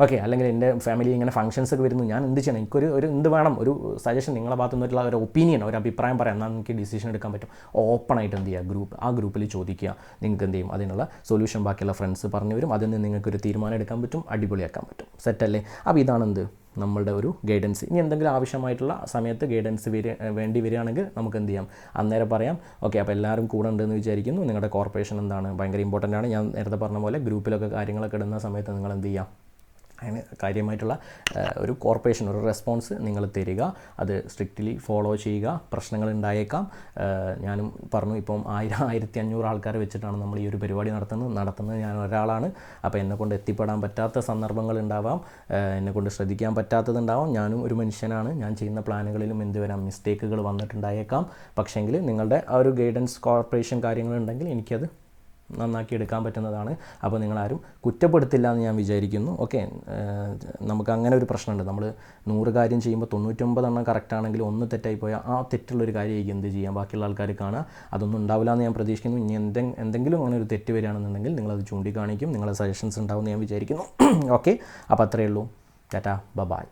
ഓക്കെ, അല്ലെങ്കിൽ എൻ്റെ ഫാമിലി ഇങ്ങനെ ഫംഗ്ഷൻസ് ഒക്കെ വരുന്നു, ഞാൻ എന്ത് ചെയ്യണം, എനിക്കൊരു എന്ത് വേണം, ഒരു സജഷൻ നിങ്ങളുടെ ഭാഗത്തു നിന്നുള്ള ഒരു ഒപ്പീനിയൻ, ഒരു അഭിപ്രായം പറയാം, എന്നാൽ എനിക്ക് ഡിസിഷൻ എടുക്കാൻ പറ്റും. ഓപ്പണായിട്ട് എന്ത് ചെയ്യുക, ആ ഗ്രൂപ്പിൽ ചോദിക്കുക. നിങ്ങൾക്ക് എന്ത് ചെയ്യും, അതിനുള്ള സൊല്യൂഷൻ ബാക്കിയുള്ള ഫ്രണ്ട്സ് പറഞ്ഞു വരും. അതിൽ നിന്ന് നിങ്ങൾക്കൊരു തീരുമാനം എടുക്കാൻ പറ്റും, അടിപൊളിയാക്കാൻ പറ്റും. സെറ്റല്ലേ? അപ്പോൾ ഇതാണെന്ത് നമ്മളുടെ ഒരു ഗൈഡൻസ്. ഇനി എന്തെങ്കിലും ആവശ്യമായിട്ടുള്ള സമയത്ത് ഗൈഡൻസ് വേണ്ടി വരികയാണെങ്കിൽ നമുക്ക് എന്ത് ചെയ്യാം, അന്നേരം പറയാം. ഓക്കെ, അപ്പോൾ എല്ലാവരും കൂടെ ഉണ്ടെന്ന് വിചാരിക്കുന്നു. നിങ്ങളുടെ കോർപ്പറേഷൻ എന്താണ് ഭയങ്കര ഇമ്പോർട്ടൻ്റ് ആണ്. ഞാൻ നേരത്തെ പറഞ്ഞ പോലെ ഗ്രൂപ്പിലൊക്കെ കാര്യങ്ങളൊക്കെ ഇടുന്ന സമയത്ത് നിങ്ങൾ എന്ത് ചെയ്യാം, അതിന് കാര്യമായിട്ടുള്ള ഒരു കോർപ്പറേഷൻ ഒരു റെസ്പോൺസ് നിങ്ങൾ തരിക. അത് സ്ട്രിക്റ്റ്ലി ഫോളോ ചെയ്യുക. പ്രശ്നങ്ങൾ ഉണ്ടായേക്കാം. ഞാനും പറഞ്ഞു, ഇപ്പം 1000-1500 ആൾക്കാരെ വെച്ചിട്ടാണ് നമ്മൾ ഈ ഒരു പരിപാടി നടത്തുന്നത് ഞാൻ ഒരാളാണ്. അപ്പോൾ എന്നെക്കൊണ്ട് എത്തിപ്പെടാൻ പറ്റാത്ത സന്ദർഭങ്ങൾ ഉണ്ടാവാം, എന്നെക്കൊണ്ട് ശ്രദ്ധിക്കാൻ പറ്റാത്തതുണ്ടാവാം. ഞാനും ഒരു മനുഷ്യനാണ്. ഞാൻ ചെയ്യുന്ന പ്ലാനുകളിലും എന്ത് വരാം, മിസ്റ്റേക്കുകൾ വന്നിട്ടുണ്ടായേക്കാം. പക്ഷേങ്കിൽ നിങ്ങളുടെ ആ ഒരു ഗൈഡൻസ് കോർപ്പറേഷൻ കാര്യങ്ങളുണ്ടെങ്കിൽ എനിക്കത് നന്നാക്കി എടുക്കാൻ പറ്റുന്നതാണ്. അപ്പോൾ നിങ്ങളാരും കുറ്റപ്പെടുത്തില്ല എന്ന് ഞാൻ വിചാരിക്കുന്നു. ഓക്കെ, നമുക്ക് അങ്ങനെ ഒരു പ്രശ്നമുണ്ട്. നമ്മൾ 100 കാര്യം ചെയ്യുമ്പോൾ 99 എണ്ണം കറക്റ്റ് ആണെങ്കിൽ ഒന്ന് തെറ്റായി പോയാൽ ആ തെറ്റുള്ളൊരു കാര്യമായിരിക്കും എന്ത് ചെയ്യാം ബാക്കിയുള്ള ആൾക്കാർ കാണുക. അതൊന്നും ഉണ്ടാവില്ല എന്ന് ഞാൻ പ്രതീക്ഷിക്കുന്നു. ഇനി എന്തെങ്കിലും അങ്ങനെ ഒരു തെറ്റ് വരികയാണെന്നുണ്ടെങ്കിൽ നിങ്ങളത് ചൂണ്ടിക്കാണിക്കും, നിങ്ങളെ സജഷൻസ് ഉണ്ടാവും എന്ന് ഞാൻ വിചാരിക്കുന്നു. ഓക്കെ, അപ്പോൾ അത്രയേ ഉള്ളൂ. ടാറ്റാ, ബൈ.